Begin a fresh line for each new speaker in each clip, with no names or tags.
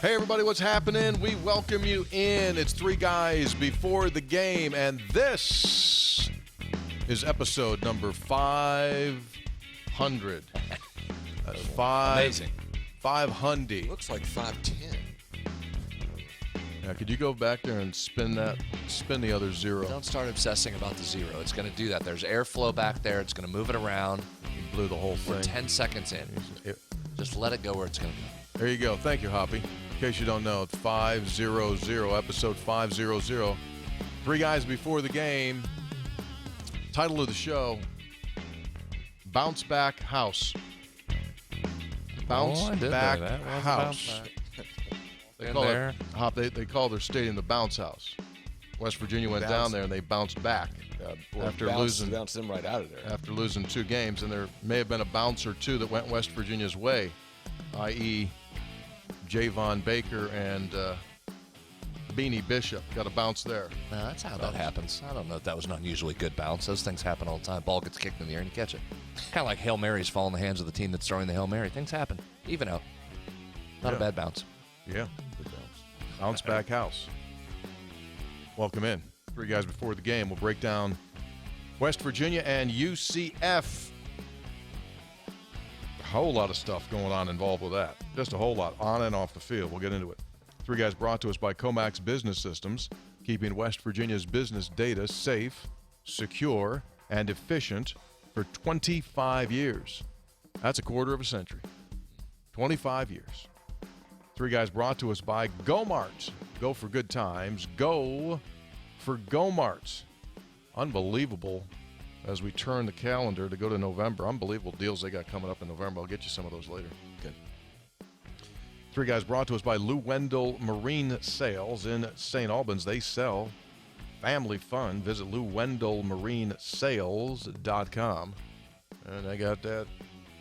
Hey, everybody, what's happening? We welcome you in. It's Three Guys Before the Game, and this is episode number 500. That's
Amazing.
500.
Looks like 510.
Now, could you go back there and spin the other zero?
Don't start obsessing about the zero. It's going to do that. There's airflow back there. It's going to move it around.
You blew the whole thing.
We're 10 seconds in. Just let it go where it's going to go.
There you go. Thank you, Hoppy. In case you don't know, it's 500, episode 500. Three Guys Before the Game. Title of the show, Bounce Back House. Bounce Back House. They call it, Hop, they call their stadium the Bounce House. West Virginia went down there and they bounced back after losing.
Bounced them right out of there.
After losing 2 games, and there may have been a bounce or two that went West Virginia's way, i.e. Javon Baker and Beanie Bishop got a bounce there.
No, that's how that happens. I don't know if that was an unusually good bounce. Those things happen all the time. Ball gets kicked in the air and you catch it. Kind of like Hail Marys fall in the hands of the team that's throwing the Hail Mary. Things happen. Even out. Not a bad bounce.
Yeah, good bounce. Bounce Back House. Welcome in. Three Guys Before the Game. We'll break down West Virginia and UCF. A whole lot of stuff going on involved with that. Just a whole lot on and off the field. We'll get into it. Three Guys brought to us by Comax Business Systems, keeping West Virginia's business data safe, secure, and efficient for 25 years. That's a quarter of a century. 25 years. Three Guys brought to us by Go-Mart. Go for good times. Go for Go-Mart. Unbelievable. As we turn the calendar to go to November, unbelievable deals they got coming up in November. I'll get you some of those later.
Good.
Three Guys brought to us by Lou Wendell Marine Sales in St. Albans. They sell family fun. Visit LouWendellMarineSales.com. And I got that.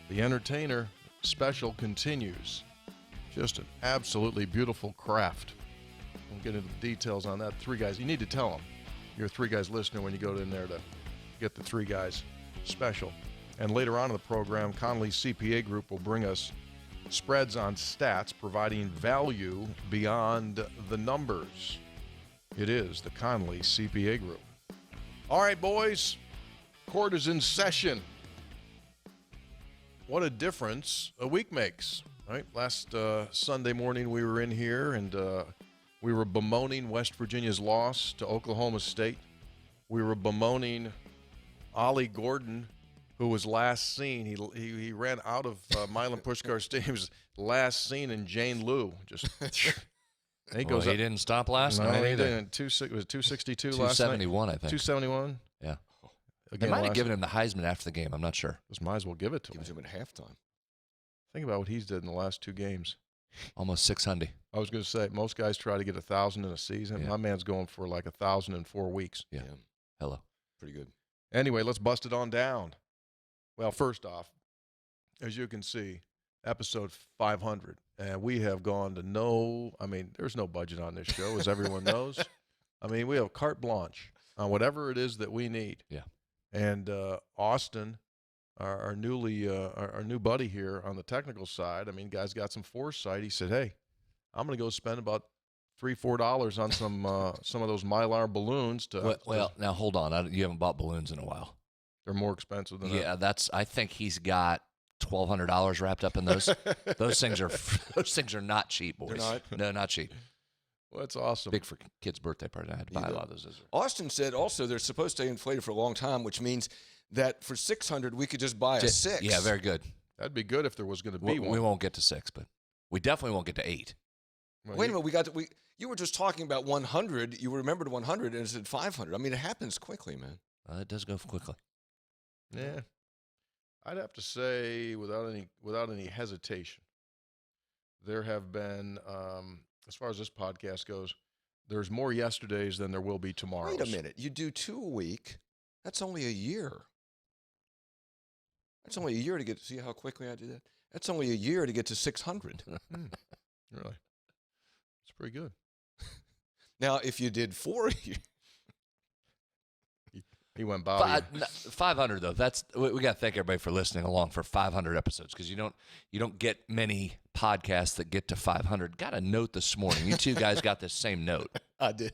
The Entertainer special continues. Just an absolutely beautiful craft. We'll get into the details on that. Three Guys, you need to tell them you're a Three Guys listener when you go in there to get the Three Guys special. And later on in the program, Connolly CPA Group will bring us spreads on stats, providing value beyond the numbers. It is the Connolly CPA Group. All right, boys, court is in session. What a difference a week makes, right? Last Sunday morning we were in here and we were bemoaning West Virginia's loss to Oklahoma State. We were bemoaning Ollie Gordon, who was last seen. He ran out of Milan Puskar Stadium. He was last seen in Jane Lou. Just
he didn't stop last night
he
either.
Didn't. It was 262 last night.
271, I think.
271.
Yeah.
Again,
They might have given him the Heisman after the game. I'm not sure.
Just might as well give it to him.
Give it to him at halftime.
Think about what he's did in the last 2 games.
Almost 600.
I was going to say most guys try to get 1,000 in a season.
Yeah.
My man's going for like 1,000 in 4 weeks.
Yeah. Hello.
Pretty good.
Anyway, let's bust it on down. Well, first off, as you can see, episode 500, and we have gone to there's no budget on this show, as everyone knows. I mean, we have carte blanche on whatever it is that we need.
Yeah.
And Austin, our new buddy here on the technical side, I mean, guy's got some foresight. He said, hey, I'm going to go spend about $3-4 on some of those Mylar balloons.
Well, now hold on. You haven't bought balloons in a while.
They're more expensive than
that. I think he's got $1,200 wrapped up in those. those things are not cheap, boys.
They're not?
No, not cheap.
Well, that's awesome.
Big for kids' birthday party. I had to buy a lot of those.
Austin said also they're supposed to stay inflated for a long time, which means that for 600 we could just buy a 6.
Yeah, very good.
That'd be good if there was going to be one.
We won't get to 6, but we definitely won't get to 8.
Well,
Wait a minute, you were just talking about 100. You remembered 100 and it said 500. I mean, it happens quickly, man.
It does go quickly.
Yeah, I'd have to say without any hesitation, there have been, as far as this podcast goes, there's more yesterdays than there will be tomorrows.
Wait a minute. You do 2 a week. That's only a year. That's only a year to get. See how quickly I do that? That's only a year to get to 600.
Really? It's pretty good.
Now, if you did 4 a year.
He went Bobby.
500 though. We got to thank everybody for listening along for 500 episodes because you don't get many podcasts that get to 500. Got a note this morning. You two guys got this same note.
I did.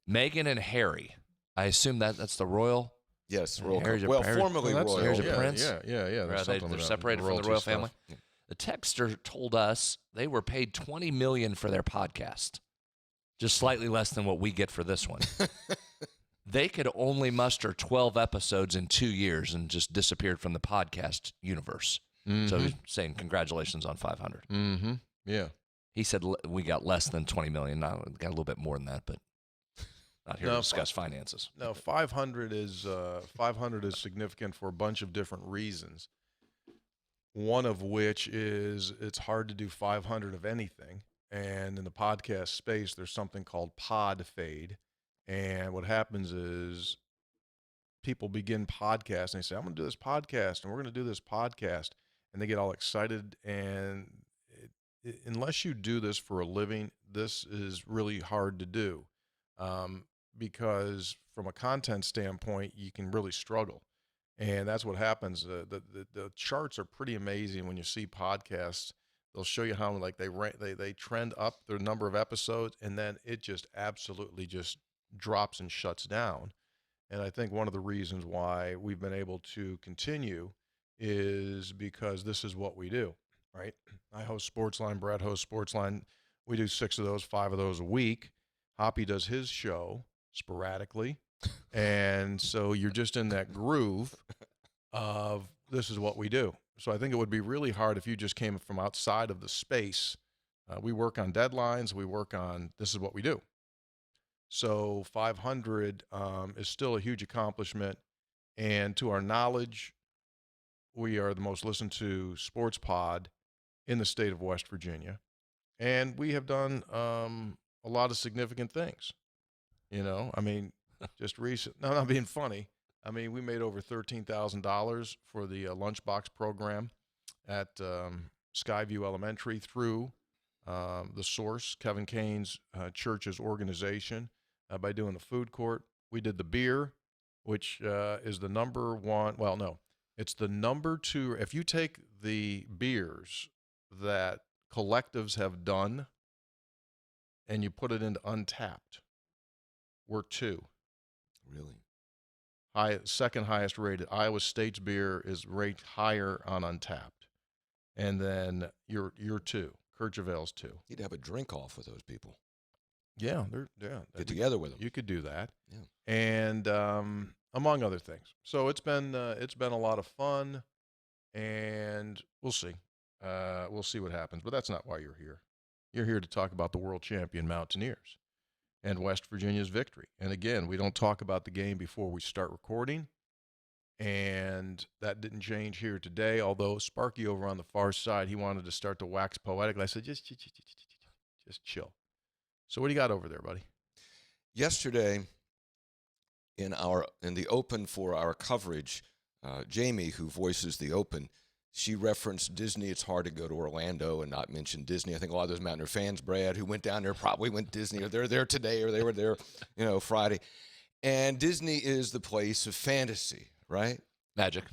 Meghan and Harry. I assume that's the royal.
Yes, royal.
Harry's a-
Well,
Harry-
formerly
Well, that's
royal.
Here's a
yeah,
prince?
Yeah.
They're
There's something about
separated from the
royalty
royal
stuff.
family. The texter told us they were paid $20 million for their podcast, just slightly less than what we get for this one. They could only muster 12 episodes in 2 years and just disappeared from the podcast universe. So he's saying congratulations on 500.
Mm-hmm. Yeah.
He said we got less than 20 million. Now we got a little bit more than that, but not here to
No,
discuss finances.
No, 500 is significant for a bunch of different reasons. One of which is it's hard to do 500 of anything, and in the podcast space, there's something called pod fade. And what happens is people begin podcasts and they say, I'm going to do this podcast and we're going to do this podcast. And they get all excited. And unless you do this for a living, this is really hard to do because from a content standpoint, you can really struggle. And that's what happens. The charts are pretty amazing when you see podcasts. They'll show you how like they trend up their number of episodes, and then it just absolutely just drops and shuts down. And I think one of the reasons why we've been able to continue is because this is what we do, right? I host Sportsline, Brad hosts Sportsline. We do 6 of those, 5 of those a week. Hoppy does his show sporadically. And so you're just in that groove of this is what we do. So I think it would be really hard if you just came from outside of the space. We work on deadlines. We work on this is what we do. So 500 is still a huge accomplishment. And to our knowledge, we are the most listened to sports pod in the state of West Virginia. And we have done a lot of significant things. You know, I mean, just recent. No, not being funny. I mean, we made over $13,000 for the lunchbox program at Skyview Elementary through the Source, Kevin Kane's church's organization, by doing the food court. We did the beer, which is the number one. Well, no, it's the number 2. If you take the beers that collectives have done and you put it into Untapped, we're 2.
Really?
Second highest rated. Iowa State's beer is ranked higher on Untapped. And then you're 2. Kirchhoff's 2.
You'd have a drink off with those people.
Yeah,
Get together with them.
You could do that.
Yeah.
And among other things. So it's been a lot of fun, and we'll see. We'll see what happens. But that's not why you're here. You're here to talk about the world champion Mountaineers and West Virginia's victory. And again, we don't talk about the game before we start recording. And that didn't change here today, although Sparky over on the far side, he wanted to start to wax poetic. I said, just chill. So what do you got over there, buddy?
Yesterday, in the Open for our coverage, Jamie, who voices the Open, she referenced Disney. It's hard to go to Orlando and not mention Disney. I think a lot of those Mountaineer fans, Brad, who went down there probably went Disney, or they're there today, or they were there, Friday. And Disney is the place of fantasy, right?
Magic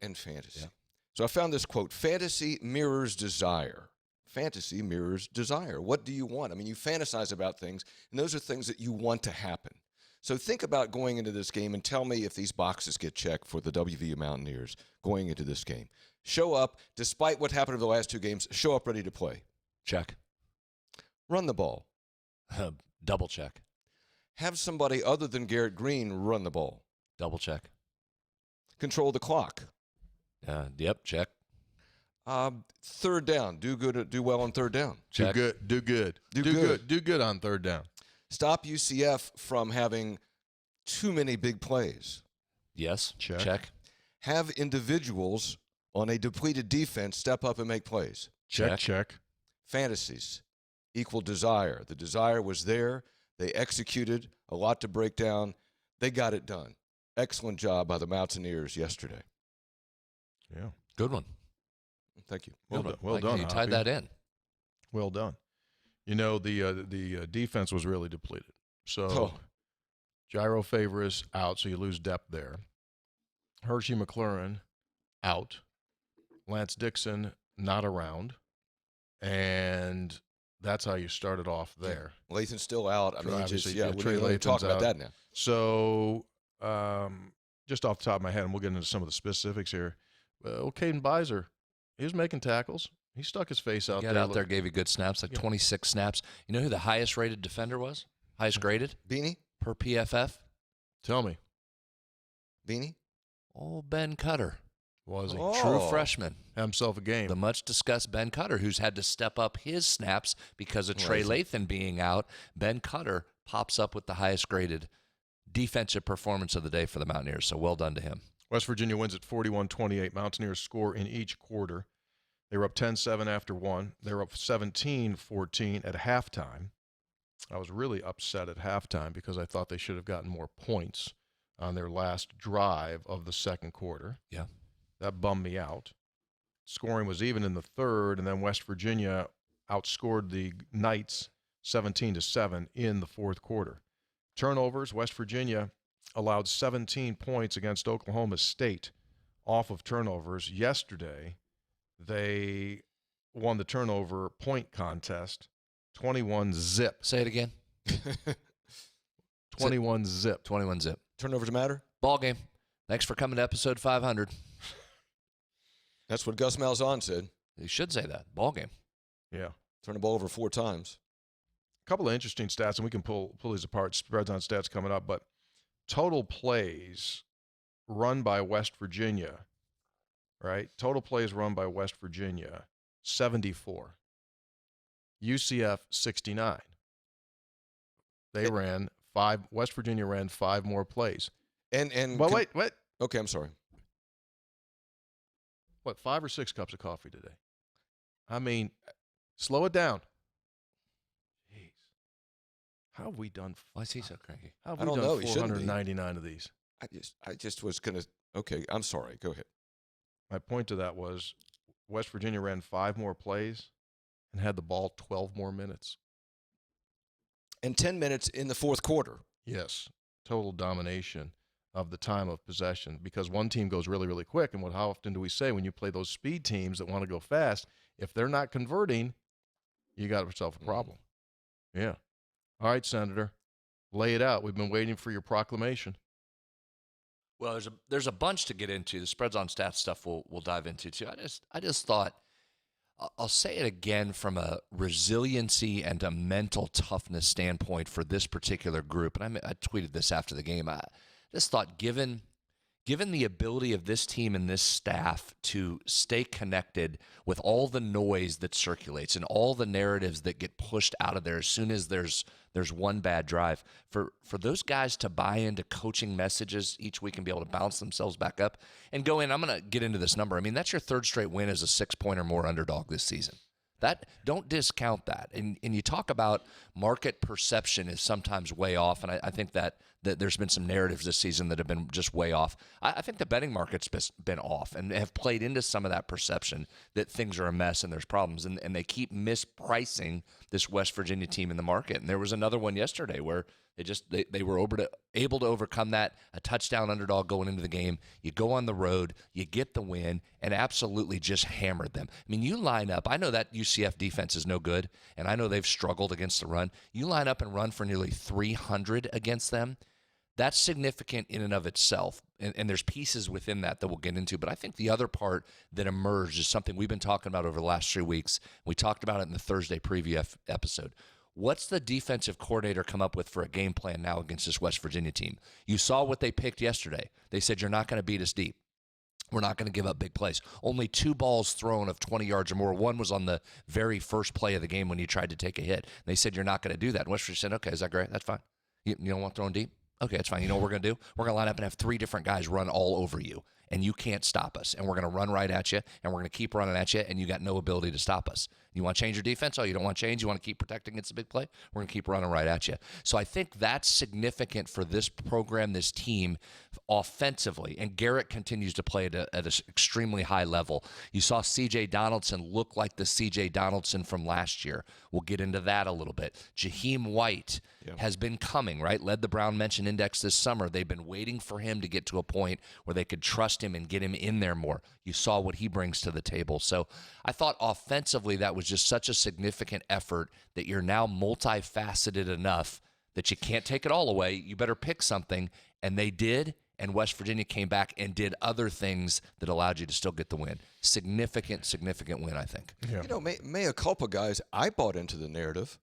and fantasy.
Yeah.
So I found this quote: fantasy mirrors desire. Fantasy mirrors desire. What do you want? I mean, you fantasize about things, and those are things that you want to happen. So think about going into this game and tell me if these boxes get checked for the WVU Mountaineers going into this game. Show up, despite what happened over the last 2 games, show up ready to play.
check.
Run the ball.
Double check.
Have somebody other than Garrett Green run the ball.
Double check.
Control the clock.
Yep, check.
Third down. Do well on third down.
Check.
Do good. Do good on third down.
Stop UCF from having too many big plays.
Yes,
Check.
check.
Have individuals on a depleted defense step up and make plays.
Check.
Fantasies equal desire. The desire was there. They executed. A lot to break down. They got it done. Excellent job by the Mountaineers yesterday.
Yeah.
Good one.
Thank you.
Well
Good
done.
one.
Well
Like how
done,
you tied
Hoppy.
that in.
Well done. You know, the defense was really depleted. So Gyro Favors out, so you lose depth there. Hershey McLaurin out. Lance Dixon not around. And that's how you started off there.
Lathan's still out. I mean,
Obviously,
what
Trey
do you talk
Lathan's
about
out.
that now?
So, just off the top of my head, and we'll get into some of the specifics here. Well, Caden Beiser, he was making tackles. He stuck his face out
Got
there.
out there, gave you good snaps, like 26 snaps. You know who the highest rated defender was? Highest graded
Beanie?
per PFF?
Tell me.
Beanie?
Oh, Ben Cutter.
Was he?
Oh.
True freshman.
Had himself a game.
The much discussed Ben Cutter, who's had to step up his snaps because of Trey Lathan being out. Ben Cutter pops up with the highest graded defensive performance of the day for the Mountaineers. So well done to him.
West Virginia wins at 41-28. Mountaineers score in each quarter. They were up 10-7 after one. They were up 17-14 at halftime. I was really upset at halftime because I thought they should have gotten more points on their last drive of the second quarter.
Yeah.
That bummed me out. Scoring was even in the third, and then West Virginia outscored the Knights 17-7 in the fourth quarter. Turnovers, West Virginia allowed 17 points against Oklahoma State off of turnovers. Yesterday, they won the turnover point contest 21-zip.
Say it again.
21-zip.
21-zip.
Turnovers matter?
Ball game. Thanks for coming to episode 500.
That's what Gus Malzahn said.
You should say that. Ball game.
Yeah.
Turn the ball over 4 times.
A couple of interesting stats, and we can pull these apart. Spreads on stats coming up, but total plays run by West Virginia, right? Total plays run by West Virginia, 74. UCF, 69. West Virginia ran 5 more plays.
Well,
wait.
Okay, I'm sorry.
What, 5 or 6 cups of coffee today? I mean, slow it down. Jeez. How have we done?
Why is he so cranky?
How have
I
we
don't
done
know. He shouldn't be.
499 of these?
I just was going to – okay, I'm sorry. Go ahead.
My point to that was West Virginia ran 5 more plays and had the ball 12 more minutes.
And 10 minutes in the fourth quarter.
Yes, total domination of the time of possession because one team goes really, really quick. And how often do we say when you play those speed teams that want to go fast, if they're not converting, you got yourself a problem. Yeah. All right, Senator, lay it out. We've been waiting for your proclamation.
Well, there's a bunch to get into. The spreads on stats stuff we'll dive into too. I just thought I'll say it again from a resiliency and a mental toughness standpoint for this particular group. And I tweeted this after the game. I just thought given the ability of this team and this staff to stay connected with all the noise that circulates and all the narratives that get pushed out of there as soon as there's one bad drive, for those guys to buy into coaching messages each week and be able to bounce themselves back up and go in, I'm going to get into this number. I mean, that's your third straight win as a 6-point or more underdog this season. Don't discount that. And you talk about market perception is sometimes way off, and I think that there's been some narratives this season that have been just way off. I think the betting market's been off and have played into some of that perception that things are a mess and there's problems, and they keep mispricing this West Virginia team in the market. And there was another one yesterday where they were able to overcome that, a touchdown underdog going into the game. You go on the road, you get the win, and absolutely just hammered them. I mean, you line up. I know that UCF defense is no good, and I know they've struggled against the run. You line up and run for nearly 300 against them. That's significant in and of itself, and there's pieces within that we'll get into. But I think the other part that emerged is something we've been talking about over the last 3 weeks. We talked about it in the Thursday preview episode. What's the defensive coordinator come up with for a game plan now against this West Virginia team? You saw what they picked yesterday. They said, you're not going to beat us deep. We're not going to give up big plays. Only 2 balls thrown of 20 yards or more. One was on the very first play of the game when you tried to take a hit. They said, you're not going to do that. And West Virginia said, okay, is that great? That's fine. You don't want throwing deep? Okay, that's fine. You know what we're going to do? We're going to line up and have 3 different guys run all over you, and you can't stop us. And we're going to run right at you, and we're going to keep running at you, and you got no ability to stop us. You want to change your defense? Oh, you don't want to change? You want to keep protecting against a big play? We're going to keep running right at you. So I think that's significant for this program, this team, offensively. And Garrett continues to play at an extremely high level. You saw C.J. Donaldson look like the C.J. Donaldson from last year. We'll get into that a little bit. Jaheim White has been coming, right? Led the Brown Mention Index this summer. They've been waiting for him to get to a point where they could trust him and get him in there more. You saw what he brings to the table. So I thought offensively that was was just such a significant effort that you're now multifaceted enough that you can't take it all away. You better pick something. And they did. And West Virginia came back and did other things that allowed you to still get the win. Significant win, I think.
Yeah.
You know, mea culpa, guys. I bought into the narrative.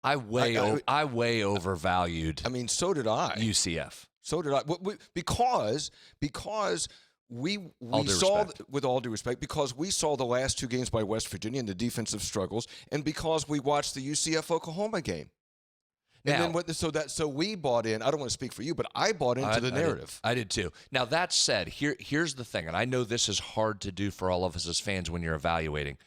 I way overvalued.
I mean, so did I.
UCF.
So did I. Because we saw, with all due respect, because we saw the last two games by West Virginia and the defensive struggles, and because we watched the UCF Oklahoma game. And
now,
then so we bought in. I don't want to speak for you, but I bought into the narrative.
I did too. Now that said, here's the thing, and I know this is hard to do for all of us as fans when you're evaluating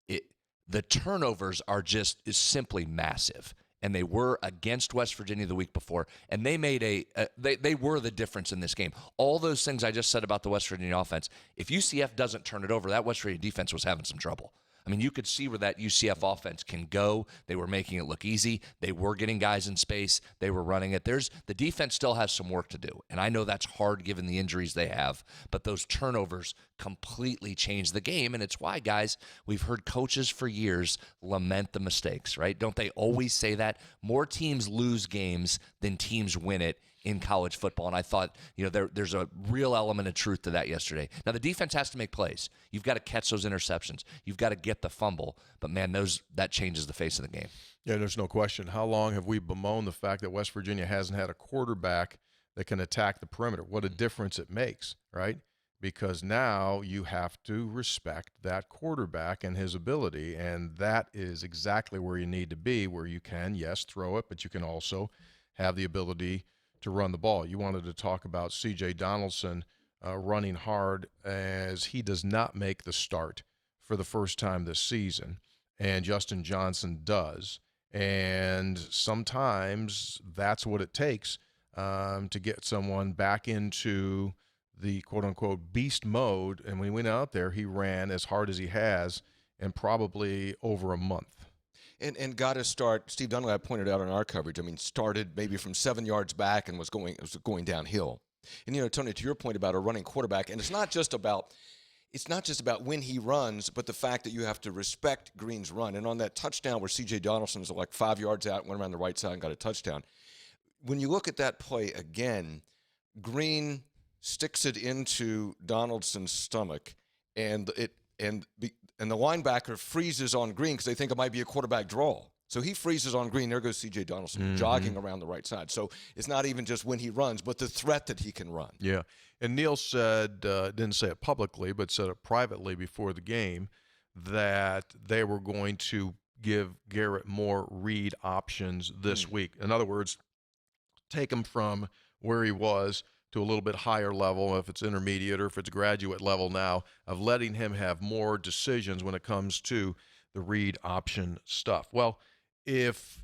it. The turnovers is simply massive, and they were against West Virginia the week before, and they made they were the difference in this game. All those things I just said about the West Virginia offense, if UCF doesn't turn it over, that West Virginia defense was having some trouble. I mean, you could see where that UCF offense can go. They were making it look easy. They were getting guys in space. They were running it. The defense still has some work to do, and I know that's hard given the injuries they have, but those turnovers completely change the game, and it's why, guys, we've heard coaches for years lament the mistakes, right? Don't they always say that? More teams lose games than teams win it in college football, and I thought, there's a real element of truth to that yesterday. Now, the defense has to make plays. You've got to catch those interceptions. You've got to get the fumble, but, man, that changes the face of the game.
Yeah, there's no question. How long have we bemoaned the fact that West Virginia hasn't had a quarterback that can attack the perimeter? What a difference it makes, right? Because now you have to respect that quarterback and his ability, and that is exactly where you need to be, where you can, yes, throw it, but you can also have the ability to run the ball. You wanted to talk about C.J. Donaldson running hard, as he does not make the start for the first time this season, and Justin Johnson does. And sometimes that's what it takes to get someone back into the quote-unquote beast mode. And when he went out there, he ran as hard as he has in probably over a month.
And got to start. Steve Dunlap pointed out in our coverage. I mean, started maybe from 7 yards back and was going downhill. And Tony, to your point about a running quarterback, and it's not just about when he runs, but the fact that you have to respect Green's run. And on that touchdown where C.J. Donaldson was like 5 yards out, went around the right side and got a touchdown. When you look at that play again, Green sticks it into Donaldson's stomach, and the linebacker freezes on Green because they think it might be a quarterback draw. So he freezes on Green. There goes C.J. Donaldson jogging around the right side. So it's not even just when he runs, but the threat that he can run.
Yeah. And Neil said, didn't say it publicly, but said it privately before the game, that they were going to give Garrett more read options this week. In other words, take him from where he was to a little bit higher level, if it's intermediate or if it's graduate level now, of letting him have more decisions when it comes to the read option stuff. Well, if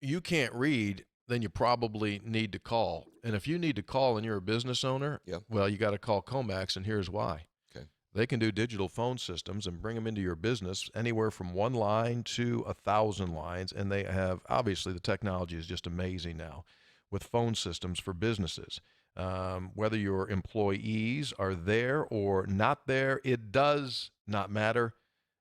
you can't read, then you probably need to call. And if you need to call and you're a business owner, well, you got to call Comax, and here's why.
Okay.
They can do digital phone systems and bring them into your business anywhere from 1 line to 1,000 lines, and they have, obviously, the technology is just amazing now with phone systems for businesses. Whether your employees are there or not there, it does not matter.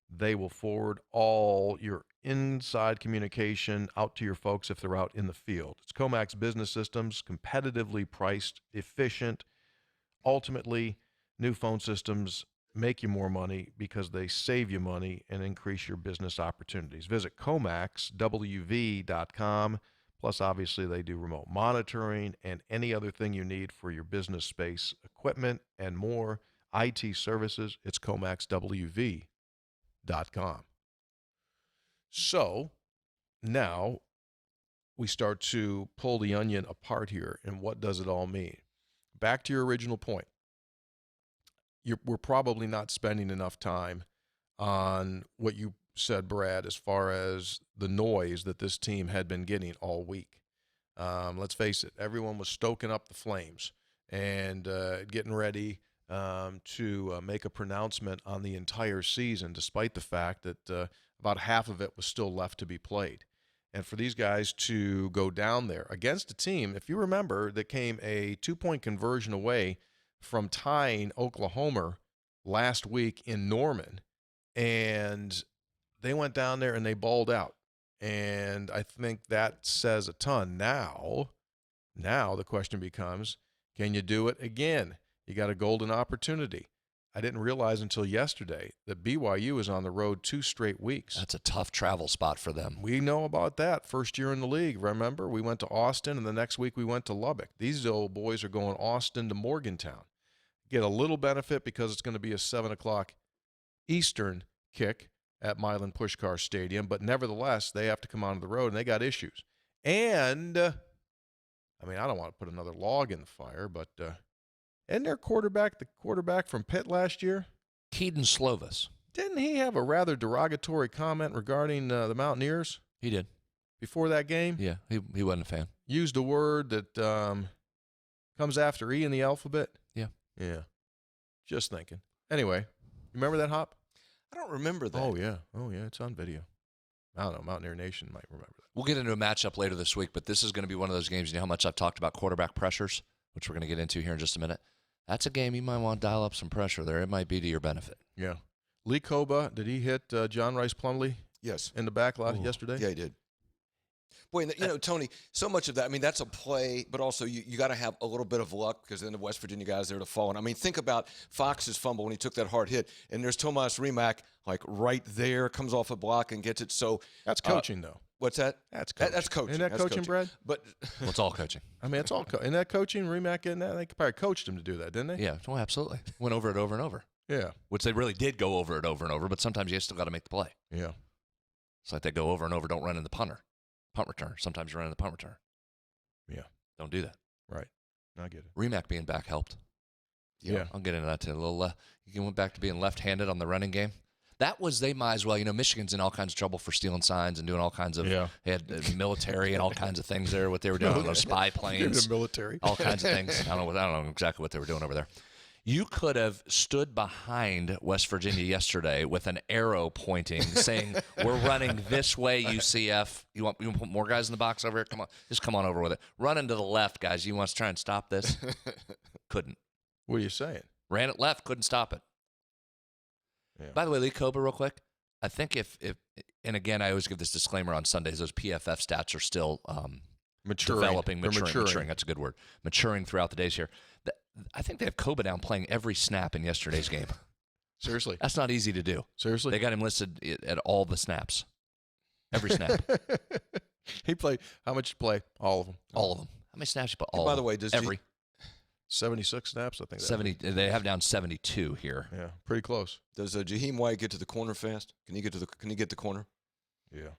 They will forward all your inside communication out to your folks if they're out in the field. It's Comax Business Systems, competitively priced, efficient. Ultimately, new phone systems make you more money because they save you money and increase your business opportunities. Visit ComaxWV.com. Plus, obviously, they do remote monitoring and any other thing you need for your business space, equipment, and more IT services. It's ComaxWV.com. So now we start to pull the onion apart here, and what does it all mean? Back to your original point. We're probably not spending enough time on what you said, Brad, as far as the noise that this team had been getting all week. Let's face it, everyone was stoking up the flames and getting ready to make a pronouncement on the entire season, despite the fact that about half of it was still left to be played. And for these guys to go down there against a team, if you remember, that came a 2-point conversion away from tying Oklahoma last week in Norman, and they went down there and they balled out. And I think that says a ton. Now the question becomes, can you do it again? You got a golden opportunity. I didn't realize until yesterday that BYU is on the road 2 straight weeks.
That's a tough travel spot for them.
We know about that. First year in the league, remember? We went to Austin, and the next week we went to Lubbock. These old boys are going Austin to Morgantown. Get a little benefit because it's going to be a 7 o'clock Eastern kick at Milan Puskar Stadium, but nevertheless, they have to come onto the road, and they got issues. And, I mean, I don't want to put another log in the fire, but isn't their quarterback the quarterback from Pitt last year?
Keaton Slovis.
Didn't he have a rather derogatory comment regarding the Mountaineers
He did.
before that game?
Yeah, he wasn't a fan.
Used a word that comes after E in the alphabet?
Yeah.
Yeah. Just thinking. Anyway, you remember that, Hop?
I don't remember that.
Oh, yeah. It's on video. I don't know. Mountaineer Nation might remember that.
We'll get into a matchup later this week, but this is going to be one of those games. You know how much I've talked about quarterback pressures, which we're going to get into here in just a minute. That's a game you might want to dial up some pressure there. It might be to your benefit.
Yeah. Lee Koba, did he hit John Rice Plumlee
Yes.
in the back lot yesterday?
Yeah, he did. Boy, you know, Tony, so much of that, I mean, that's a play, but also you got to have a little bit of luck because then the West Virginia guys there to fall. And I mean, think about Fox's fumble when he took that hard hit, and there's Tomas Rimac, like right there, comes off a block and gets it. So
That's coaching, though.
what's that?
That's coaching.
That's coaching.
Isn't that
That's
coaching, Brad?
But
Well, it's all coaching.
I mean, it's all isn't that coaching? Rimac getting that? They probably coached him to do that, didn't they?
Yeah, well, absolutely. Went over it over and over,
Yeah.
which they really did go over it over and over, but sometimes you still got to make the play.
Yeah.
It's like they go over and over, don't run in the punt return. Sometimes you run in the punt return.
Yeah.
Don't do that.
Right. I get it.
Rimac being back helped.
Yeah.
I'll get into that too. A little, you went back to being left-handed on the running game. That was, they might as well, you know, Michigan's in all kinds of trouble for stealing signs and doing all kinds of, they had military and all kinds of things there, what they were doing on those spy planes.
The military.
All kinds of things. I don't know exactly what they were doing over there. You could have stood behind West Virginia yesterday with an arrow pointing, saying, "We're running this way, UCF. You want to put more guys in the box over here? Come on, just come on over with it. Running to the left, guys. You want us to try and stop this?" Couldn't.
What are you saying?
Ran it left, couldn't stop it.
Yeah.
By the way, Lee Koba, real quick. I think if and again, I always give this disclaimer on Sundays. Those PFF stats are still
Maturing.
developing,
They're
maturing. That's a good word. Maturing throughout the days here. I think they have Koba down playing every snap in yesterday's game.
Seriously.
That's not easy to do.
Seriously.
They got him listed at all the snaps. Every snap.
He played. How much did he play? All of them.
All of them. How many snaps you put? All
by
of
the
them.
way, does
every
76 snaps, I think.
70. They have down 72 here.
Yeah, pretty close.
does Jaheim White get to the corner fast? Can he get the corner?
Yeah.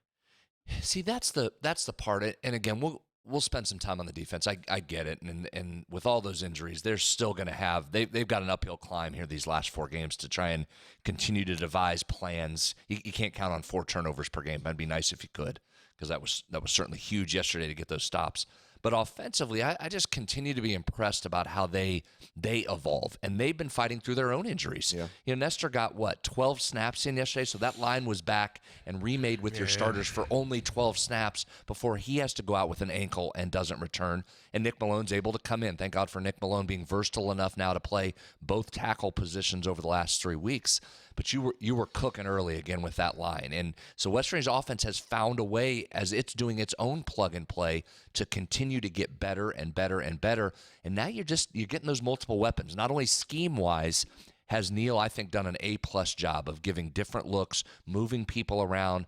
See, that's the part. And again, we'll spend some time on the defense. I get it. And with all those injuries, they're still going to have they've got an uphill climb here these last 4 games to try and continue to devise plans. You can't count on 4 turnovers per game. That'd be nice if you could, because that was certainly huge yesterday to get those stops. But offensively, I just continue to be impressed about how they evolve. And they've been fighting through their own injuries.
Yeah.
You know, Nestor got, 12 snaps in yesterday? So that line was back and remade with your starters for only 12 snaps before he has to go out with an ankle and doesn't return. And Nick Malone's able to come in. Thank God for Nick Malone being versatile enough now to play both tackle positions over the last 3 weeks. But you were cooking early again with that line. And so West Virginia's offense has found a way, as it's doing its own plug and play, to continue to get better and better and better. And now you're getting those multiple weapons. Not only scheme-wise has Neal, I think, done an A-plus job of giving different looks, moving people around,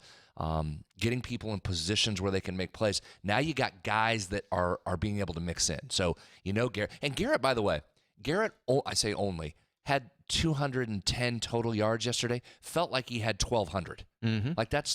getting people in positions where they can make plays. Now you got guys that are being able to mix in. So, you know, Garrett, by the way, I say only, had 210 total yards yesterday. Felt like he had 1,200.
Mm-hmm.
Like that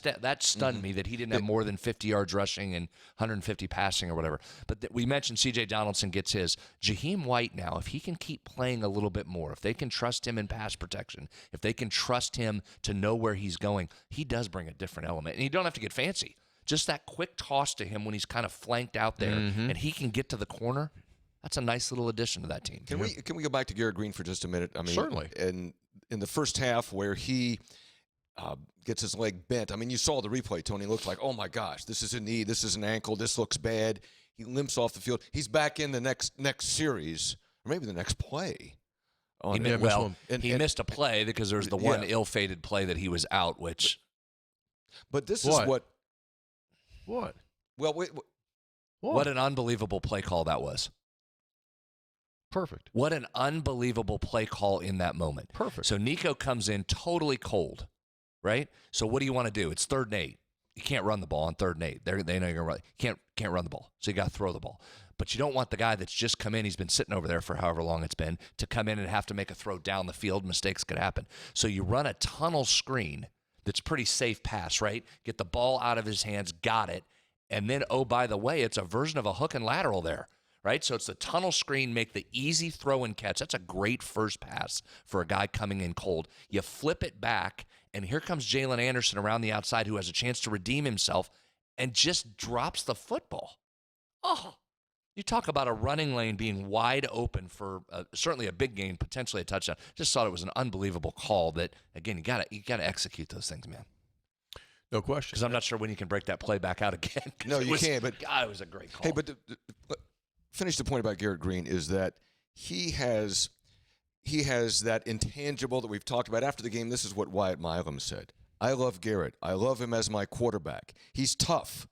stunned me that he didn't have more than 50 yards rushing and 150 passing or whatever. But we mentioned C.J. Donaldson gets his. Jaheim White now, if he can keep playing a little bit more, if they can trust him in pass protection, if they can trust him to know where he's going, he does bring a different element. And you don't have to get fancy. Just that quick toss to him when he's kind of flanked out there and he can get to the corner. That's a nice little addition to that team.
Can we go back to Garrett Green for just a minute? I mean,
certainly.
In the first half where he gets his leg bent, I mean, you saw the replay, Tony. It looked like, oh my gosh, this is a knee, this is an ankle, this looks bad. He limps off the field. He's back in the next series, or maybe the next play.
He missed a play because there was the one ill-fated play that he was out, which
But this
What?
is what.
What?
Well, wait,
What an unbelievable play call that was.
Perfect.
What an unbelievable play call in that moment.
Perfect.
So Nico comes in totally cold, right? So what do you want to do? It's 3rd and 8. You can't run the ball on 3rd and 8. They know you're going to run. Can't run the ball. So you got to throw the ball. But you don't want the guy that's just come in, he's been sitting over there for however long it's been, to come in and have to make a throw down the field. Mistakes could happen. So you run a tunnel screen that's pretty safe pass, right? Get the ball out of his hands, got it. And then, oh, by the way, it's a version of a hook and lateral there, right? So it's the tunnel screen, make the easy throw and catch. That's a great first pass for a guy coming in cold. You flip it back, and here comes Jalen Anderson around the outside who has a chance to redeem himself and just drops the football. Oh, you talk about a running lane being wide open for certainly a big gain, potentially a touchdown. Just thought it was an unbelievable call that, again, you gotta execute those things, man.
No question.
Because I'm not sure when you can break that play back out again.
No, you can't. But
God, it was a great call.
hey, but finish the point about Garrett Green is that he has that intangible that we've talked about after the game. This is what Wyatt Milam said. I love Garrett. I love him as my quarterback. He's tough.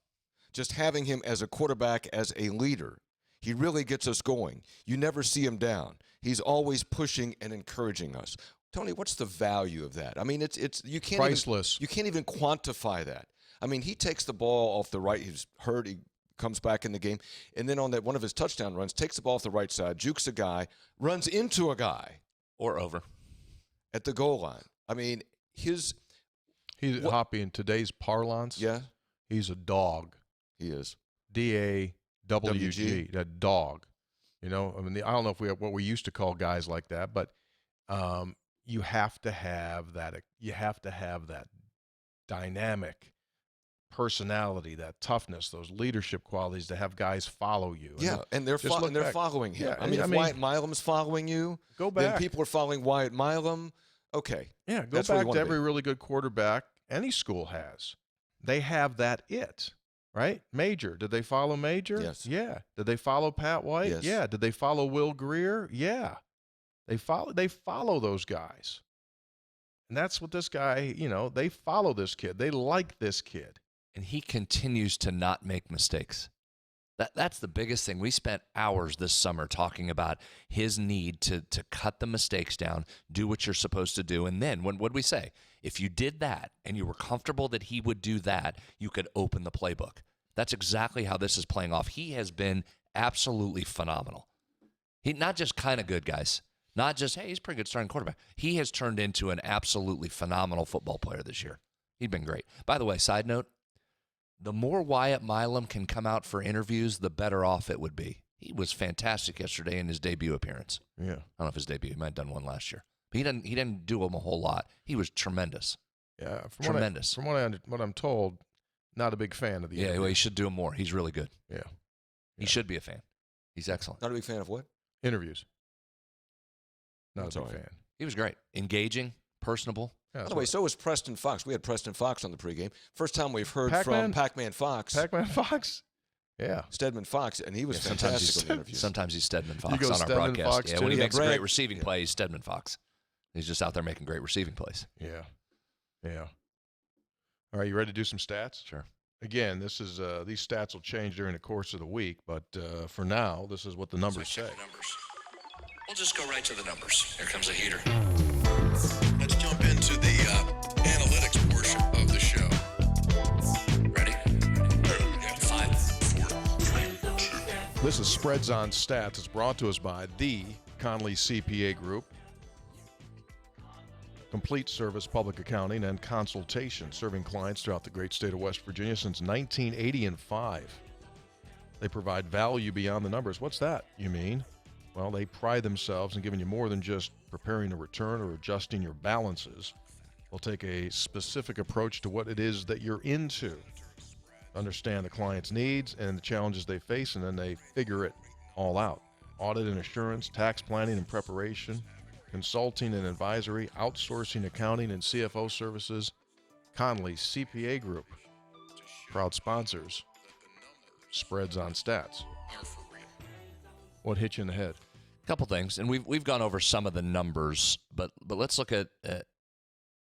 Just having him as a quarterback, as a leader, he really gets us going. You never see him down. He's always pushing and encouraging us. Tony, what's the value of that? I mean, it's you can't
priceless.
You can't even quantify that. I mean, he takes the ball off the right. He's hurt. He comes back in the game, and then on that one of his touchdown runs, takes the ball off the right side, jukes a guy, runs into a guy,
or over
at the goal line. I mean, he's
Hoppy in today's parlance.
Yeah,
he's a dog.
he is.
DAWG, that dog. You know, I mean, I don't know if we have what we used to call guys like that, but you have to have that. You have to have that dynamic personality, that toughness, those leadership qualities to have guys follow you.
Yeah, and they're following him.
Yeah,
I mean, if Wyatt Milam's following you,
go back.
then people are following Wyatt Milam. Okay.
Yeah, go
That's where you
back
wanna
to every
be.
really good quarterback any school has. They have that it, right? Major. Did they follow Major?
Yes.
Yeah. Did they follow Pat White?
Yes.
Yeah. Did they follow Will Greer? Yeah. They follow those guys. And that's what this guy, you know, they follow this kid. They like this kid.
and he continues to not make mistakes. That's the biggest thing. We spent hours this summer talking about his need to cut the mistakes down, do what you're supposed to do. And then what did we say? If you did that and you were comfortable that he would do that, you could open the playbook. That's exactly how this is playing off. He has been absolutely phenomenal. He not just kind of good, guys. Not just, hey, he's a pretty good starting quarterback. He has turned into an absolutely phenomenal football player this year. He's been great. By the way, side note, the more Wyatt Milam can come out for interviews, the better off it would be. He was fantastic yesterday in his debut appearance.
Yeah.
I don't know if his debut, he might have done one last year. But he didn't do them a whole lot. He was tremendous.
Yeah.
Tremendous.
From what I'm told, not a big fan of the
Yeah,
interview.
well, he should do them more. He's really good.
Yeah.
He should be a fan. He's excellent.
Not a big fan of what?
Interviews. Not
That's
a big
all right.
fan.
He was great. Engaging, personable.
Yeah,
By the way, so was Preston Fox. We had Preston Fox on the pregame. First time we've heard
Pac-Man?
from Pac-Man Fox,
Pac-Man Fox? Yeah.
Stedman Fox, and he was
Yeah,
fantastic on the interviews.
sometimes he's Stedman Fox
go
on our
Stedman
broadcast.
Fox
Yeah,
too?
when he
Yeah,
makes a
Brad-
great receiving
yeah.
play, he's Stedman Fox. He's just out there making great receiving plays.
Yeah. Yeah. All right, you ready to do some stats?
Sure.
Again, this is these stats will change during the course of the week, but for now, this is what the numbers say.
We'll just go right to the numbers. Here comes a heater.
Let's jump into the analytics portion of the show.
Ready? 5, 4, 3, 2.
This is Spreads on Stats. It's brought to us by the Conley CPA Group. Complete service public accounting and consultation, serving clients throughout the great state of West Virginia since 1985. They provide value beyond the numbers. What's that, you mean? Well, they pride themselves in giving you more than just preparing a return or adjusting your balances. They'll take a specific approach to what it is that you're into, understand the client's needs and the challenges they face, and then they figure it all out. Audit and assurance, tax planning and preparation, consulting and advisory, outsourcing accounting and CFO services. Conley CPA Group, proud sponsors. Spreads on Stats. What hit you in the head?
Couple things, and we've gone over some of the numbers, but let's look at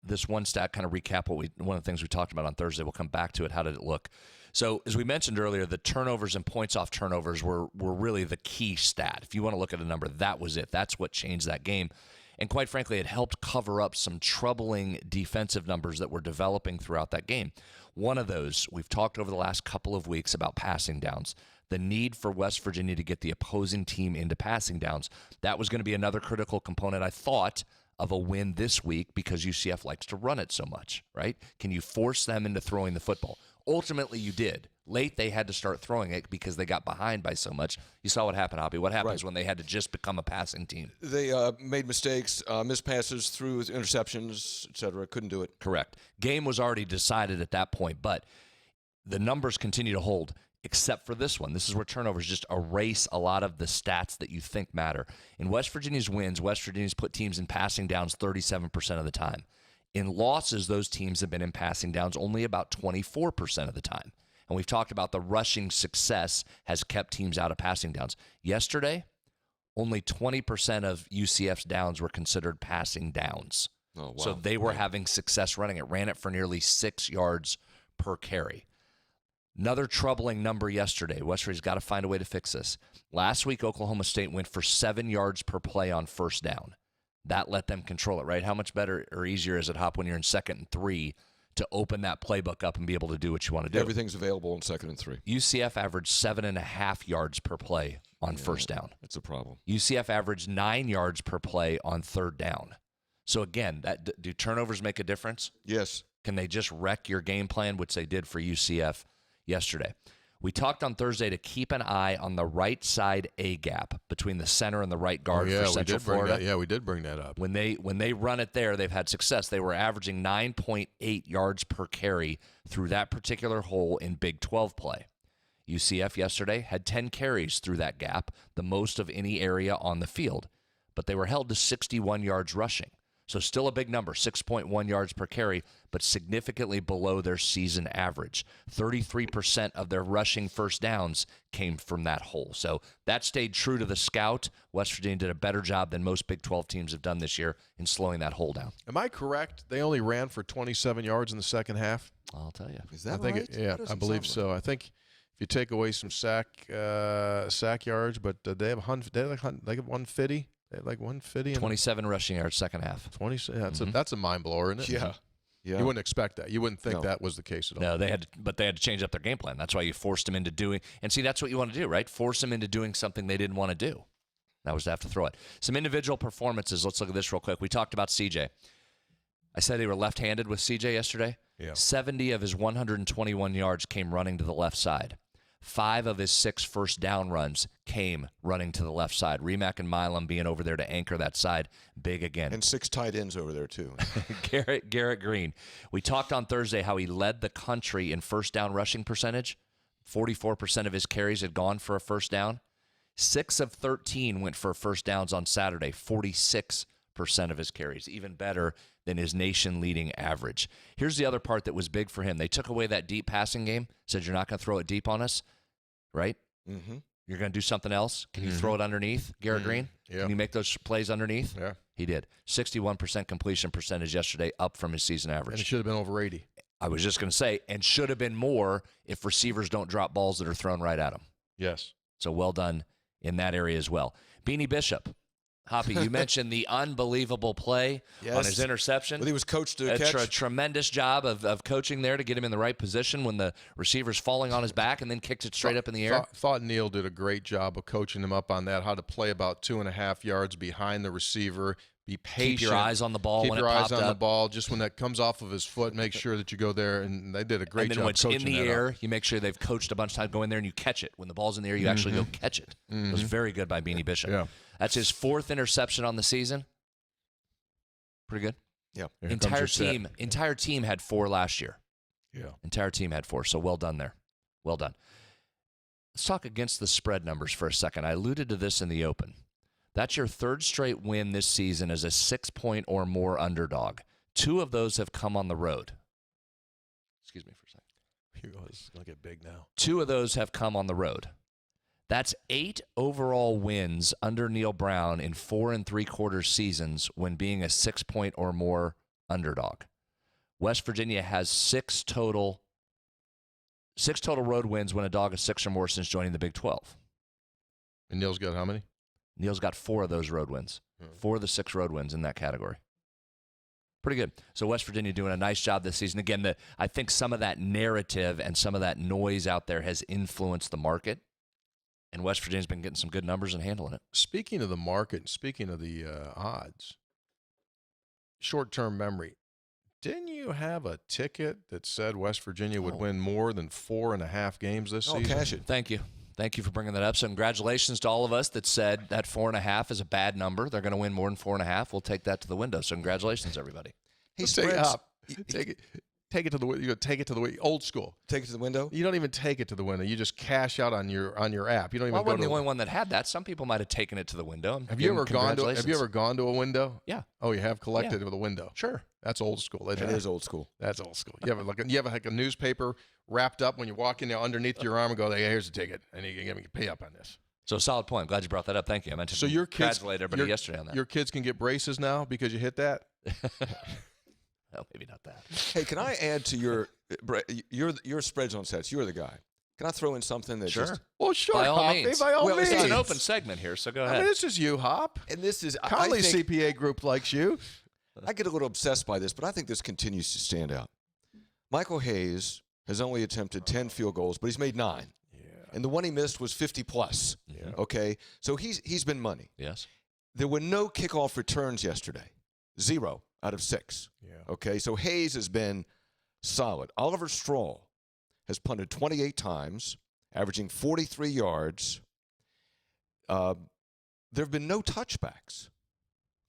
this one stat, kind of recap one of the things we talked about on Thursday. We'll come back to it. How did it look? So as we mentioned earlier, the turnovers and points off turnovers were really the key stat. If you want to look at a number, that was it. That's what changed that game. And quite frankly, it helped cover up some troubling defensive numbers that were developing throughout that game. One of those, we've talked over the last couple of weeks about passing downs. The need for West Virginia to get the opposing team into passing downs. That was going to be another critical component, I thought, of a win this week because UCF likes to run it so much, right? Can you force them into throwing the football? Ultimately, you did. Late, they had to start throwing it because they got behind by so much. You saw what happened, Hoppy. What happens when they had to just become a passing team?
They made mistakes, missed passes, threw interceptions, et cetera. Couldn't do it.
Correct. Game was already decided at that point, but the numbers continue to hold, except for this one. This is where turnovers just erase a lot of the stats that you think matter. In West Virginia's wins, West Virginia's put teams in passing downs 37% of the time. In losses, those teams have been in passing downs only about 24% of the time. And we've talked about the rushing success has kept teams out of passing downs. Yesterday, only 20% of UCF's downs were considered passing downs.
Oh, wow.
So they were having success running it. Ran it for nearly 6 yards per carry. Another troubling number yesterday. West Virginia's got to find a way to fix this. Last week, Oklahoma State went for 7 yards per play on first down. That let them control it, right? How much better or easier is it, Hop, when you're in 2nd and 3 to open that playbook up and be able to do what you want to do?
Everything's available in 2nd and 3.
UCF averaged 7.5 yards per play on first down.
That's a problem.
UCF averaged 9 yards per play on third down. So again, do turnovers make a difference?
Yes.
Can they just wreck your game plan, which they did for UCF yesterday? We talked on Thursday to keep an eye on the right side A gap between the center and the right guard for Central Florida.
We did bring that up.
When they run it there, they've had success. They were averaging 9.8 yards per carry through that particular hole in Big 12 play. UCF yesterday had 10 carries through that gap, the most of any area on the field, but they were held to 61 yards rushing. So still a big number, 6.1 yards per carry, but significantly below their season average. 33% of their rushing first downs came from that hole. So that stayed true to the scout. West Virginia did a better job than most Big 12 teams have done this year in slowing that hole down.
Am I correct? They only ran for 27 yards in the second half?
I'll tell you.
Is that
I think
right?
yeah, I believe so. I think if you take away some sack yards, but they have 150. They have 150. They had like 150 and
27 rushing yards second half.
20. That's a mind blower, isn't it?
Yeah.
You wouldn't expect that. You wouldn't think
No.
that was the case at all.
No, they had to change up their game plan. That's why you forced them into doing. And see, that's what you want to do, right? Force them into doing something they didn't want to do. That was to have to throw it. Some individual performances. Let's look at this real quick. We talked about CJ. I said they were left-handed with CJ yesterday.
Yeah.
70 of his 121 yards came running to the left side. 5 of his 6 first down runs came running to the left side. Remak and Milam being over there to anchor that side, big again.
And 6 tight ends over there, too.
Garrett Green. We talked on Thursday how he led the country in first down rushing percentage. 44% of his carries had gone for a first down. 6 of 13 went for first downs on Saturday. 46% of his carries, even better than his nation-leading average. Here's the other part that was big for him. They took away that deep passing game, said you're not going to throw it deep on us, right?
Mm-hmm.
You're going to do something else. Can you throw it underneath, Garrett Green?
Yeah.
Can you make those plays underneath?
Yeah.
He did. 61% completion percentage yesterday, up from his season
And
average.
it should have been over 80.
I was just going to say, and should have been more if receivers don't drop balls that are thrown right at them.
Yes.
So well done in that area as well. Beanie Bishop. Hoppy, you mentioned the unbelievable play on his interception.
Well, he was coached to
A
catch.
tremendous job of coaching there to get him in the right position when the receiver's falling on his back and then kicks it straight up in the air.
Thought Neil did a great job of coaching him up on that, how to play about 2.5 yards behind the receiver, be patient.
Keep your eyes on the ball
Keep
when
your
it
eyes
popped
on the
up.
ball. Just when that comes off of his foot, make sure that you go there. And they did a great
And then
job
when it's
coaching
in the
that
air,
up.
you make sure they've coached a bunch of times. Go in there and you catch it. When the ball's in the air, you actually go catch it. It was very good by Beanie Bishop.
Yeah.
That's his 4th interception on the season. Pretty good.
Yeah.
Here comes your set.
Entire team had 4 last year.
Yeah.
Entire team had 4. So well done there. Well done. Let's talk against the spread numbers for a second. I alluded to this in the open. That's your 3rd straight win this season as a 6-point or more underdog. 2 of those have come on the road. Excuse me for a second.
It's going to get big now.
2 of those have come on the road. That's 8 overall wins under Neil Brown in 4 3/4 seasons when being a 6-point or more underdog. West Virginia has six total road wins when a dog is 6 or more since joining the Big 12.
And Neil's got how many?
Neil's got 4 of those road wins. 4 of the 6 road wins in that category. Pretty good. So West Virginia doing a nice job this season. Again, I think some of that narrative and some of that noise out there has influenced the market. And West Virginia's been getting some good numbers and handling it.
Speaking of the market, speaking of the odds, short-term memory, didn't you have a ticket that said West Virginia would win more than 4.5 games this season?
Cash it.
Thank you. Thank you for bringing that up. So congratulations to all of us that said that 4.5 is a bad number. They're going to win more than 4.5. We'll take that to the window. So congratulations, everybody.
Hey,
Take it
spreads.
up. Take it to the window. You take it to the old school.
Take it to the window.
You don't even take it to the window. You just cash out on your app. You don't even
Well, I
go
wasn't
to
the only one that had that. Some people might have taken it to the window.
Have you ever gone to a window?
Yeah.
Oh, you have collected with a window.
Sure.
That's old school.
That is old school.
That's old school. You have like a newspaper wrapped up when you walk in there underneath your arm and go, hey, here's a ticket, and you can pay up on this.
So solid point. I'm glad you brought that up. Thank you. I meant to congratulate everybody yesterday on that.
Your kids can get braces now because you hit that?
Well, maybe not that.
Hey, can I add to your spreads on sets? You're the guy. Can I throw in something that just
Well, sure,
By all
Hoppy,
means.
by all
Well,
means.
It's an open segment here, so go
I
ahead.
mean, this is you, Hop.
and this is I
Conley
think,
CPA group likes you.
I get a little obsessed by this, but I think this continues to stand out. Michael Hayes has only attempted 10 field goals, but he's made 9.
Yeah.
And the one he missed was 50 plus.
Yeah.
Okay? So he's been money.
Yes.
There were no kickoff returns yesterday. 0 out of 6.
Yeah.
Okay? So Hayes has been solid. Oliver Straw has punted 28 times, averaging 43 yards. There have been no touchbacks.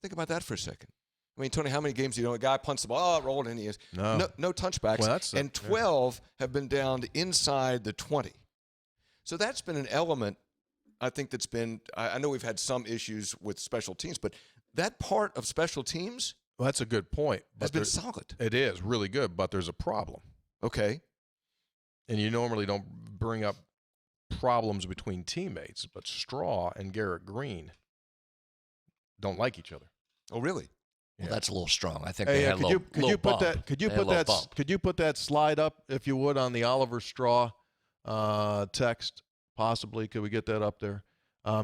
Think about that for a second. I mean, Tony, how many games do you know a guy punts the ball, rolled in, he is no touchbacks,
Well, that's
and 12 have been down inside the 20. So that's been an element, I think, that's been. I know we've had some issues with special teams, but that part of special teams
Well, that's a good point.
has
But
been solid.
it is really good, but there's a problem.
Okay.
And you normally don't bring up problems between teammates, but Straw and Garrett Green don't like each other.
Oh, really?
Well, that's a little strong. I think
Hey,
they had a little,
could you
little
put
bump.
that? Could you
They had
put
a little
that?
bump.
Could you put that slide up, if you would, on the Oliver Straw text? Possibly, could we get that up there?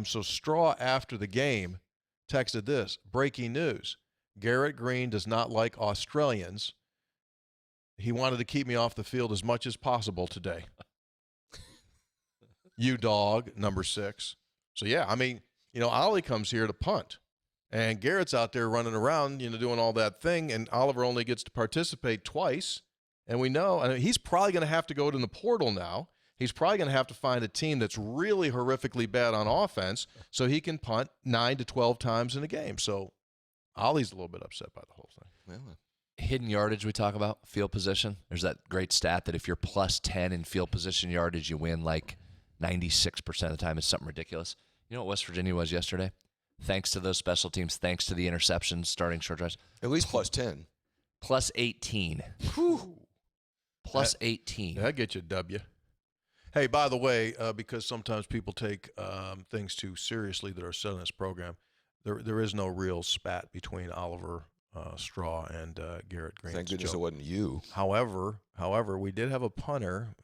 So Straw after the game texted this: breaking news: Garrett Green does not like Australians. He wanted to keep me off the field as much as possible today. You dog, number 6. So yeah, I mean, Ollie comes here to punt. And Garrett's out there running around, doing all that thing, and Oliver only gets to participate twice. And we know, and he's probably going to have to go to the portal now. He's probably going to have to find a team that's really horrifically bad on offense so he can punt 9 to 12 times in a game. So Ollie's a little bit upset by the whole thing.
Well,
Hidden yardage we talk about, field position. There's that great stat that if you're plus 10 in field position yardage, you win like 96% of the time. It's something ridiculous. You know what West Virginia was yesterday? Thanks to those special teams, thanks to the interceptions, starting short drives.
at least plus 10.
Plus 18. Plus 18.
That'll get you a W. Hey, by the way, because sometimes people take things too seriously that are said in this program, there is no real spat between Oliver Straw and Garrett Green.
Thank
It's a
goodness it
joke.
wasn't you.
However, we did have a punter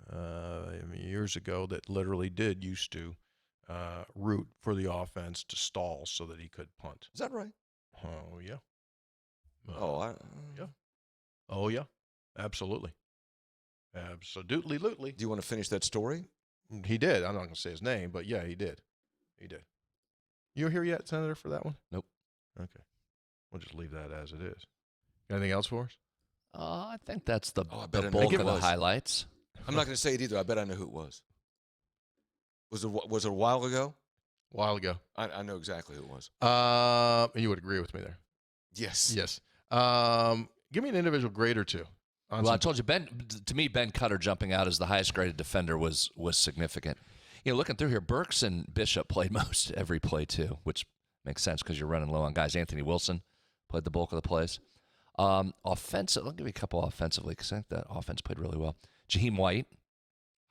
years ago that literally used to root for the offense to stall so that he could punt.
Is that right?
Oh yeah.
Yeah.
Oh yeah. Absolutely. Absolutely.
Do you want to finish that story?
He did. I'm not going to say his name, but yeah, he did. He did. You here yet, Senator, for that one?
Nope.
Okay. We'll just leave that as it is. Anything else for us?
I think that's the
I bet I know
bulk
who
of
it
the
was.
highlights.
I'm not going to say it either. I bet I know who it was. Was it a while ago?
A while ago.
I know exactly who it was.
You would agree with me there.
Yes.
Yes. Give me an individual grade or two.
Well, I told you, Ben Cutter jumping out as the highest graded defender was significant. Looking through here, Burks and Bishop played most every play too, which makes sense because you're running low on guys. Anthony Wilson played the bulk of the plays. Offensive, I'll give you a couple offensively because I think that offense played really well. Jaheim White,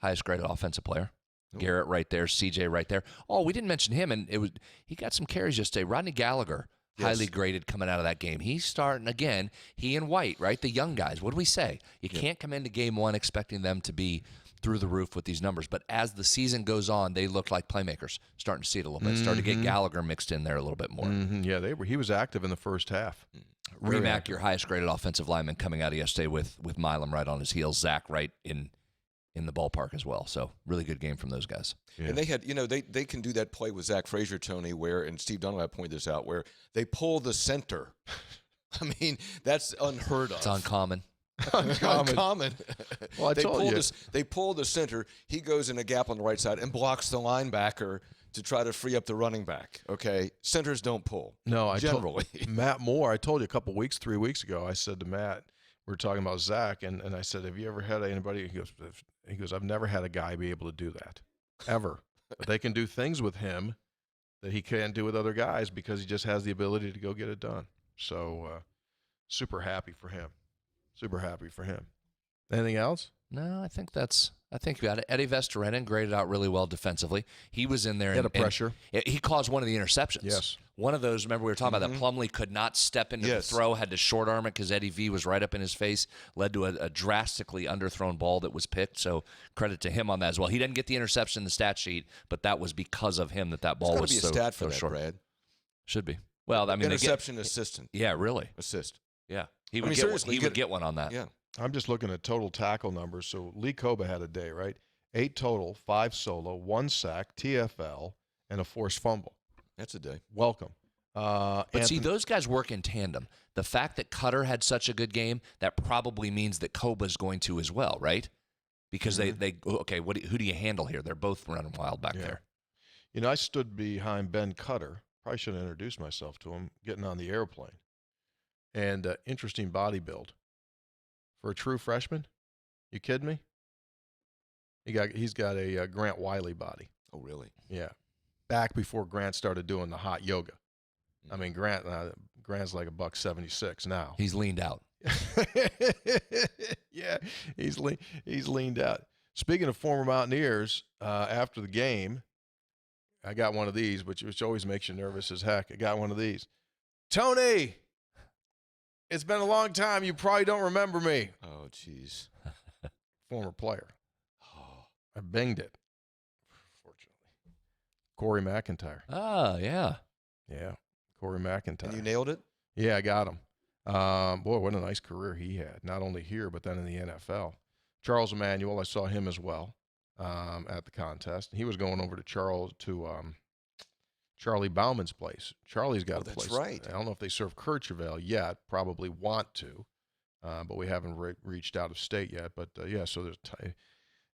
highest graded offensive player.
Ooh.
Oh.
Garrett right there, CJ right there. Oh, we didn't mention him, and he got some carries yesterday. Rodney Gallagher highly graded coming out of that game. He's starting again. He and White, right? The young guys. What do we say? You can't come into game one expecting them to be through the roof with these numbers. But as the season goes on, they look like playmakers. Starting to see it a little bit. Starting to get Gallagher mixed in there a little bit more.
Yeah, he was active in the first half.
Remack, your highest graded offensive lineman, coming out of yesterday with Milam right on his heels. Zach right in the ballpark as well. So really good game from those guys.
Yeah.
And they had, they can do that play with Zach Frazier, Tony, where, and Steve Dunlap pointed this out, where they pull the center. I mean, that's unheard of.
It's uncommon.
Uncommon.
Well, I told you.
They pull the center. He goes in a gap on the right side and blocks the linebacker to try to free up the running back. Okay, centers don't pull.
No,
generally.
Matt Moore, I told you a 3 weeks ago, I said to Matt, we were talking about Zach, and I said, have you ever had anybody? He goes, I've never had a guy be able to do that, ever. But they can do things with him that he can't do with other guys because he just has the ability to go get it done. So super happy for him. Super happy for him. Anything else?
No, I think you got it. Eddie Vestorenen graded out really well defensively. He was in there.
He had a pressure.
He caused one of the interceptions.
Yes.
One of those, remember we were talking about that Plumlee could not step into the throw, had to short arm it because Eddie V was right up in his face, led to a drastically underthrown ball that was picked. So credit to him on that as well. He didn't get the interception in the stat sheet, but that was because of him that ball was
so short. There's got to be a stat for that,
short.
Brad.
Should be. Well, I mean,
interception assistant.
Yeah, really.
Assist.
Yeah. He would get one on that.
Yeah.
I'm just looking at total tackle numbers. So Lee Koba had a day, right? 8 total, 5 solo, 1 sack, TFL, and a forced fumble.
That's a day.
Welcome.
But see, those guys work in tandem. The fact that Cutter had such a good game, that probably means that Koba's going to as well, right? Because who do you handle here? They're both running wild back there.
I stood behind Ben Cutter. Probably should have introduced myself to him, getting on the airplane. And interesting body build. For a true freshman? You kidding me? He's got a Grant Wiley body.
Oh, really?
Yeah. Back before Grant started doing the hot yoga. I mean, Grant's like $176 now.
He's leaned out.
Yeah, he's leaned out. Speaking of former Mountaineers, after the game, I got one of these, which always makes you nervous as heck. I got one of these. Tony, it's been a long time. You probably don't remember me.
Oh, jeez.
Former player.
Oh.
I binged it, fortunately. Corey McIntyre.
Oh, yeah.
Yeah, Corey McIntyre.
And you nailed it?
Yeah, I got him. Boy, what a nice career he had, not only here, but then in the NFL. Charles Emmanuel, I saw him as well at the contest. He was going over to Charlie Bauman's place. Charlie's got a place.
That's right.
I don't know if they serve Courchevel yet. Probably want to, but we haven't reached out of state yet. But, yeah, so there's,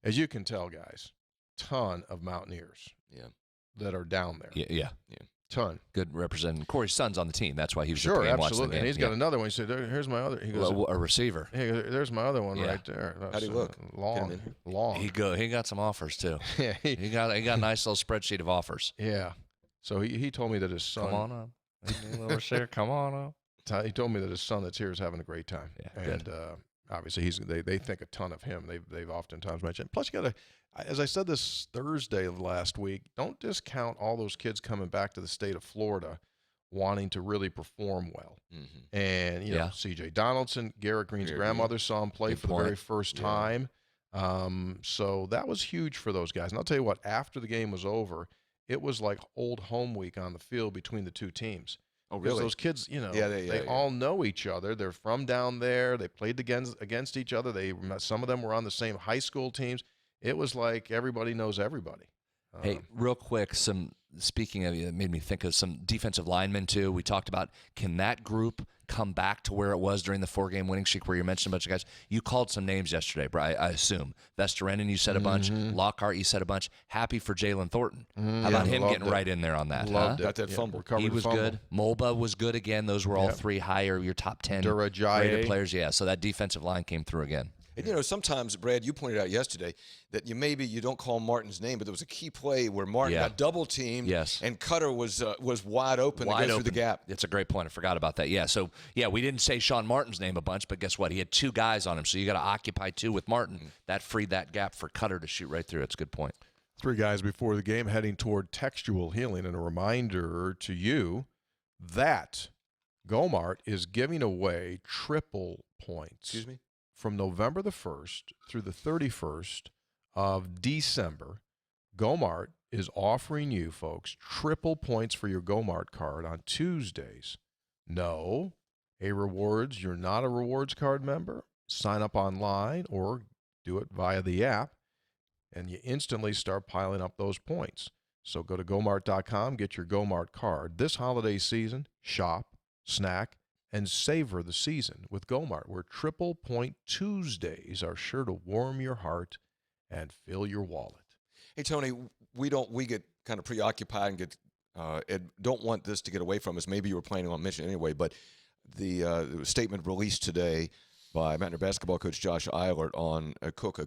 as you can tell, guys, ton of Mountaineers that are down there.
Yeah.
Ton.
Good representing. Corey's son's on the team. That's why he was
sure,
at the game
absolutely.
watching the game.
And he's got another one. He said, here's my other. He goes,
a receiver.
hey, there's my other one right there.
How'd he look?
Long.
He got some offers too.
Yeah,
he got a nice little spreadsheet of offers.
yeah. So he told me that his son.
Come on up. Receiver, come on up.
He told me that his son that's here is having a great time.
Yeah,
and
good.
obviously they think a ton of him. They've oftentimes mentioned. Plus, you got to, as I said this Thursday of last week, don't discount all those kids coming back to the state of Florida wanting to really perform well.
Mm-hmm.
And, C.J. Donaldson, Garrett Green's grandmother saw him play for the very first time. So that was huge for those guys. And I'll tell you what, after the game was over, it was like old home week on the field between the two teams.
Oh,
because
really?
those kids, they all know each other. They're from down there. They played against each other. Some of them were on the same high school teams. It was like everybody knows everybody.
Hey, real quick, speaking of it, made me think of some defensive linemen too. We talked about, can that group come back to where it was during the 4-game winning streak where you mentioned a bunch of guys? You called some names yesterday, Brian, I assume. Vestorenen, you said a bunch. Lockhart, you said a bunch. Happy for Jalen Thornton. How about him getting right in there on that?
Loved it.
Got that fumble.
He was good. Molba was good again. Those were all three higher, your top 10 rated players. Yeah, so that defensive line came through again.
And, sometimes, Brad, you pointed out yesterday that you don't call Martin's name, but there was a key play where Martin got double-teamed, and Cutter was wide open to go through the gap.
That's a great point. I forgot about that. Yeah, so, we didn't say Sean Martin's name a bunch, but guess what? He had 2 guys on him, so you got to occupy 2 with Martin. That freed that gap for Cutter to shoot right through. That's a good point.
3 guys before the game heading toward textual healing. And a reminder to you that Gomart is giving away triple points.
Excuse me?
From November the 1st through the 31st of December, Gomart is offering you folks triple points for your Gomart card on Tuesdays. No, you're not a rewards card member, sign up online or do it via the app, and you instantly start piling up those points. So go to Gomart.com, get your Gomart card. This holiday season, shop, snack, and savor the season with Gomart, where Triple Point Tuesdays are sure to warm your heart and fill your wallet.
Hey, Tony, we get kind of preoccupied and don't want this to get away from us. Maybe you were planning on mentioning it anyway, but the statement released today by Mountaineer basketball coach Josh Eilert on Cook,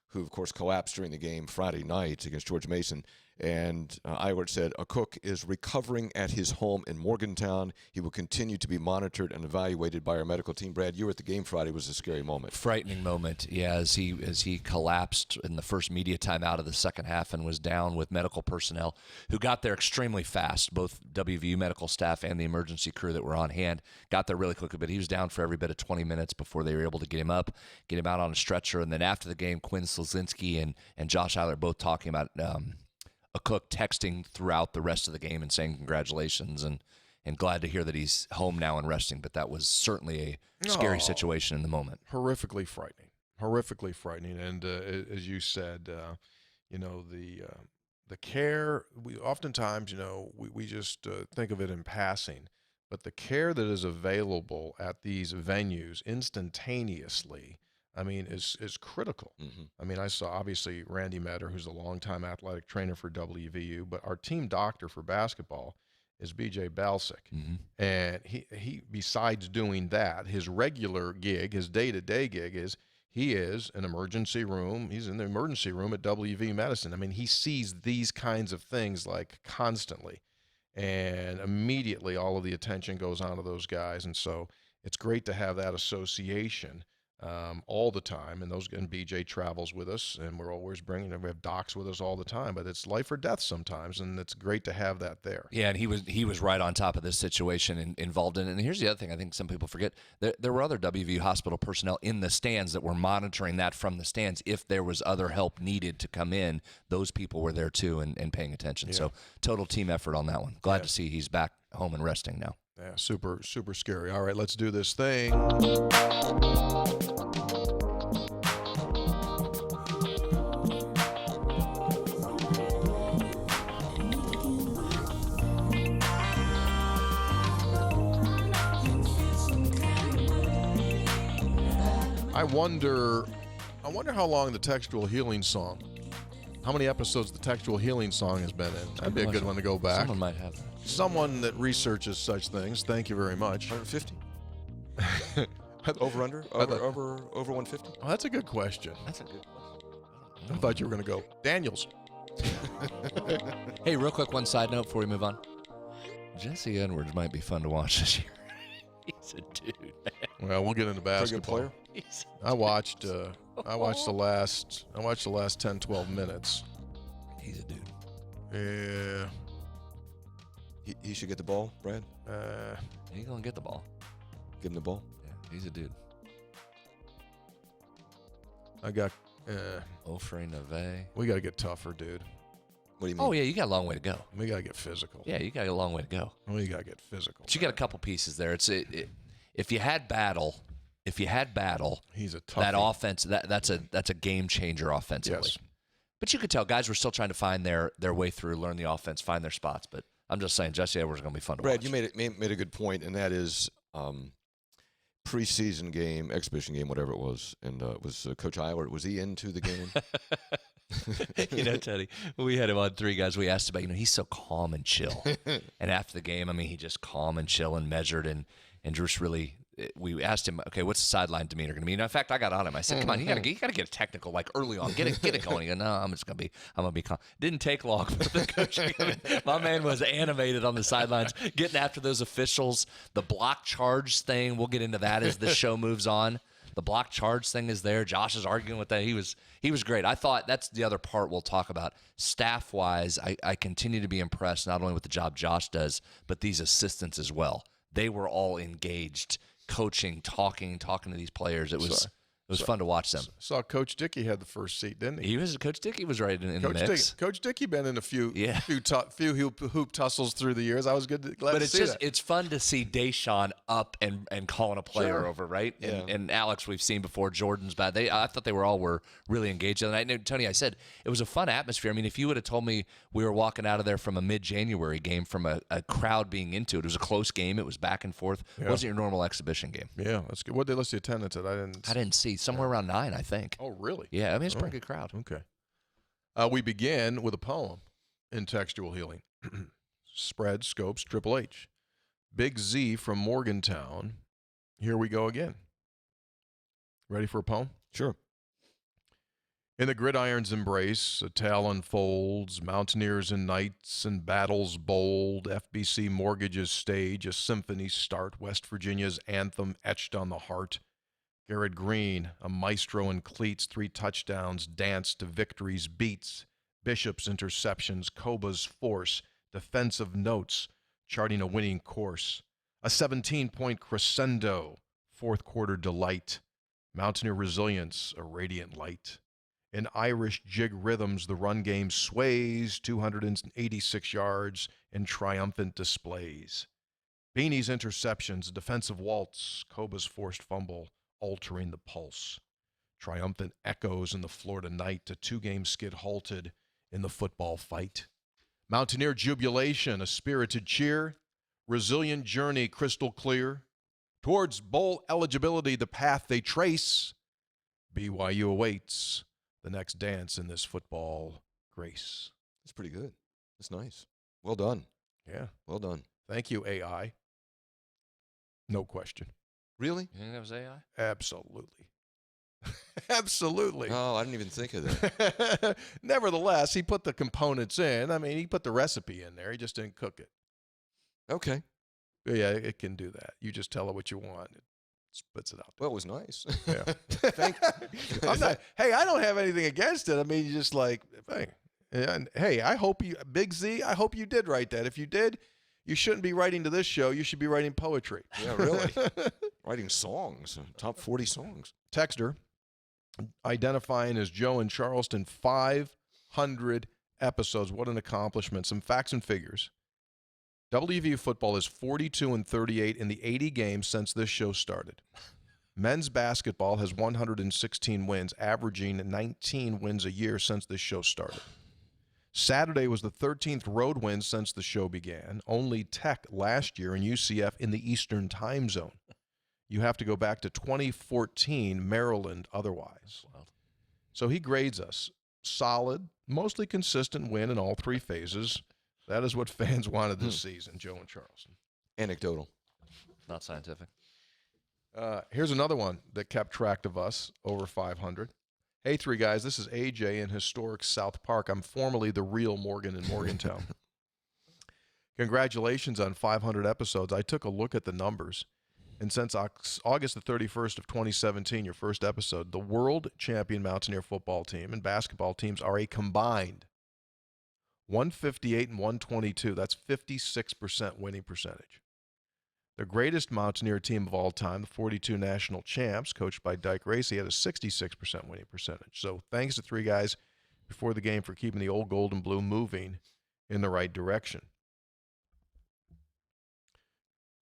who, of course, collapsed during the game Friday night against George Mason. And Eilert said, Cook is recovering at his home in Morgantown. He will continue to be monitored and evaluated by our medical team. Brad, you were at the game Friday. It was a scary moment.
Frightening moment, yeah, as he collapsed in the first media timeout of the second half and was down with medical personnel who got there extremely fast. Both WVU medical staff and the emergency crew that were on hand got there really quickly, but he was down for every bit of 20 minutes before they were able to get him up, get him out on a stretcher. And then after the game, Quinn Slazinski and Josh Eilert both talking about Cook texting throughout the rest of the game and saying congratulations and glad to hear that he's home now and resting. But that was certainly a scary situation in the moment.
Horrifically frightening. And as you said, the care, we oftentimes, we just think of it in passing, but the care that is available at these venues instantaneously, I mean, is critical.
Mm-hmm.
I mean, I saw, obviously, Randy Metter, who's a longtime athletic trainer for WVU, but our team doctor for basketball is B.J. Balsick.
Mm-hmm.
And he, besides doing that, his regular gig, his day-to-day gig is he is an emergency room. He's in the emergency room at WVU Medicine. I mean, he sees these kinds of things, like, constantly. And immediately all of the attention goes on to those guys. And so it's great to have that association all the time, and BJ travels with us, and we're always we have docs with us all the time, but it's life or death sometimes, and it's great to have that there.
Yeah, and he was right on top of this situation and involved in it. And here's the other thing I think some people forget. There were other WVU hospital personnel in the stands that were monitoring that from the stands. If there was other help needed to come in, those people were there too and paying attention.
Yeah.
So total team effort on that one. Glad to see he's back home and resting now.
Yeah, super, super scary. All right, let's do this thing. I wonder how long the Textual Healing Song, how many episodes the Textual Healing Song has been in. That'd be a good one to go back.
Someone might have that.
Someone that researches such things. Thank you very much.
150? Over, under? Over 150?
Oh, that's a good question.
That's a good question.
I thought you were going to go Daniels.
Hey, real quick, one side note before we move on. Jesse Edwards might be fun to watch this year. He's a dude, man.
Well, we'll get into basketball.
Pretty good player.
I watched the last 10, 12 minutes.
He's a dude.
Yeah.
He should get the ball, Brad.
He's going to get the ball.
Give him the ball.
Yeah, he's a dude.
I got.
Ofre Neve.
We got to get tougher, dude.
What do you mean?
Oh, yeah, you got a long way to go.
We got to get physical.
Yeah, you got a long way to go.
We got to get physical.
But you got a couple pieces there. If you had battle,
he's a tough.
that offense, that's a game changer offensively.
Yes.
But you could tell guys were still trying to find their way through, learn the offense, find their spots. But I'm just saying, Jesse Edwards is going to be fun to watch.
Brad, you made a good point, and that is preseason game, exhibition game, whatever it was, and was Coach Eilert, was he into the game?
Teddy, we had him on Three Guys. We asked about, he's so calm and chill. And after the game, he just calm and chill and measured and just really. We asked him, okay, what's the sideline demeanor going to be? And in fact, I got on him. I said, come on, you got to get a technical like early on, get it going. He goes, no, I'm gonna be calm. Didn't take long for the coach. My man was animated on the sidelines, getting after those officials. The block charge thing, we'll get into that as the show moves on. The block charge thing is there. Josh is arguing with that. He was great. I thought that's the other part we'll talk about. Staff-wise, I continue to be impressed not only with the job Josh does, but these assistants as well. They were all engaged, coaching, talking to these players. It was fun to watch them.
Saw Coach Dickey had the first seat, didn't he?
Coach Dickey was right in the mix.
Coach Dickey been in a few hoop tussles through the years. I was glad to see that.
It's fun to see Deshaun up and calling a player over, right?
Yeah.
And Alex, we've seen before. Jordan's bad. I thought they were really engaged. And I know, Tony, I said it was a fun atmosphere. I mean, if you would have told me we were walking out of there from a mid-January game from a crowd being into it, it was a close game. It was back and forth. It wasn't your normal exhibition game.
Yeah, that's good. What did they list the attendance at? I didn't see.
Somewhere around 9, I think.
Oh, really?
Yeah, I mean, it's a pretty good crowd.
Okay. We begin with a poem in textual healing. Spread, Scopes, Triple H. Big Z from Morgantown. Here we go again. Ready for a poem?
Sure.
In the gridiron's embrace, a tale unfolds, mountaineers and knights and battles bold, FBC mortgages stage, a symphony start, West Virginia's anthem etched on the heart. Garrett Green, a maestro in cleats, 3 touchdowns, dance to victory's beats, Bishop's interceptions, Koba's force, defensive notes, charting a winning course. A 17-point crescendo, fourth quarter delight, Mountaineer resilience, a radiant light. In Irish jig rhythms, the run game sways, 286 yards in triumphant displays. Beanie's interceptions, defensive waltz, Koba's forced fumble, altering the pulse. Triumphant echoes in the Florida night, a 2-game skid halted in the football fight. Mountaineer jubilation, a spirited cheer, resilient journey crystal clear. Towards bowl eligibility, the path they trace. BYU awaits the next dance in this football grace.
That's pretty good. That's nice. Well done.
Yeah.
Well done.
Thank you, AI. No question.
Really?
You think that was AI?
Absolutely. Absolutely.
Oh, I didn't even think of that.
Nevertheless, he put the components in. I mean, he put the recipe in there. He just didn't cook it.
Okay.
But yeah, it can do that. You just tell it what you want. It spits it out.
Well, it was nice.
Yeah.
Thank you.
I don't have anything against it. I mean, you just like, hey, I hope you, Big Z, I hope you did write that. If you did, you shouldn't be writing to this show. You should be writing poetry.
Yeah, really. Writing songs, top 40 songs.
Texter, identifying as Joe in Charleston, 500 episodes. What an accomplishment. Some facts and figures. WVU football is 42-38 in the 80 games since this show started. Men's basketball has 116 wins, averaging 19 wins a year since this show started. Saturday was the 13th road win since the show began. Only Tech last year and UCF in the Eastern time zone. You have to go back to 2014, Maryland otherwise. So he grades us solid, mostly consistent win in all 3 phases. That is what fans wanted this season, Joe and Charleston.
Anecdotal.
Not scientific.
Here's another one that kept track of us, over 500. Hey, 3 guys, this is AJ in historic South Park. I'm formerly the real Morgan in Morgantown. Congratulations on 500 episodes. I took a look at the numbers, and since August the 31st of 2017, your first episode, the world champion Mountaineer football team and basketball teams are a combined 158 and 122. That's 56% winning percentage. The greatest Mountaineer team of all time, the 42 national champs, coached by Dyke Racy, had a 66% winning percentage. So thanks to 3 guys before the game for keeping the old gold and blue moving in the right direction.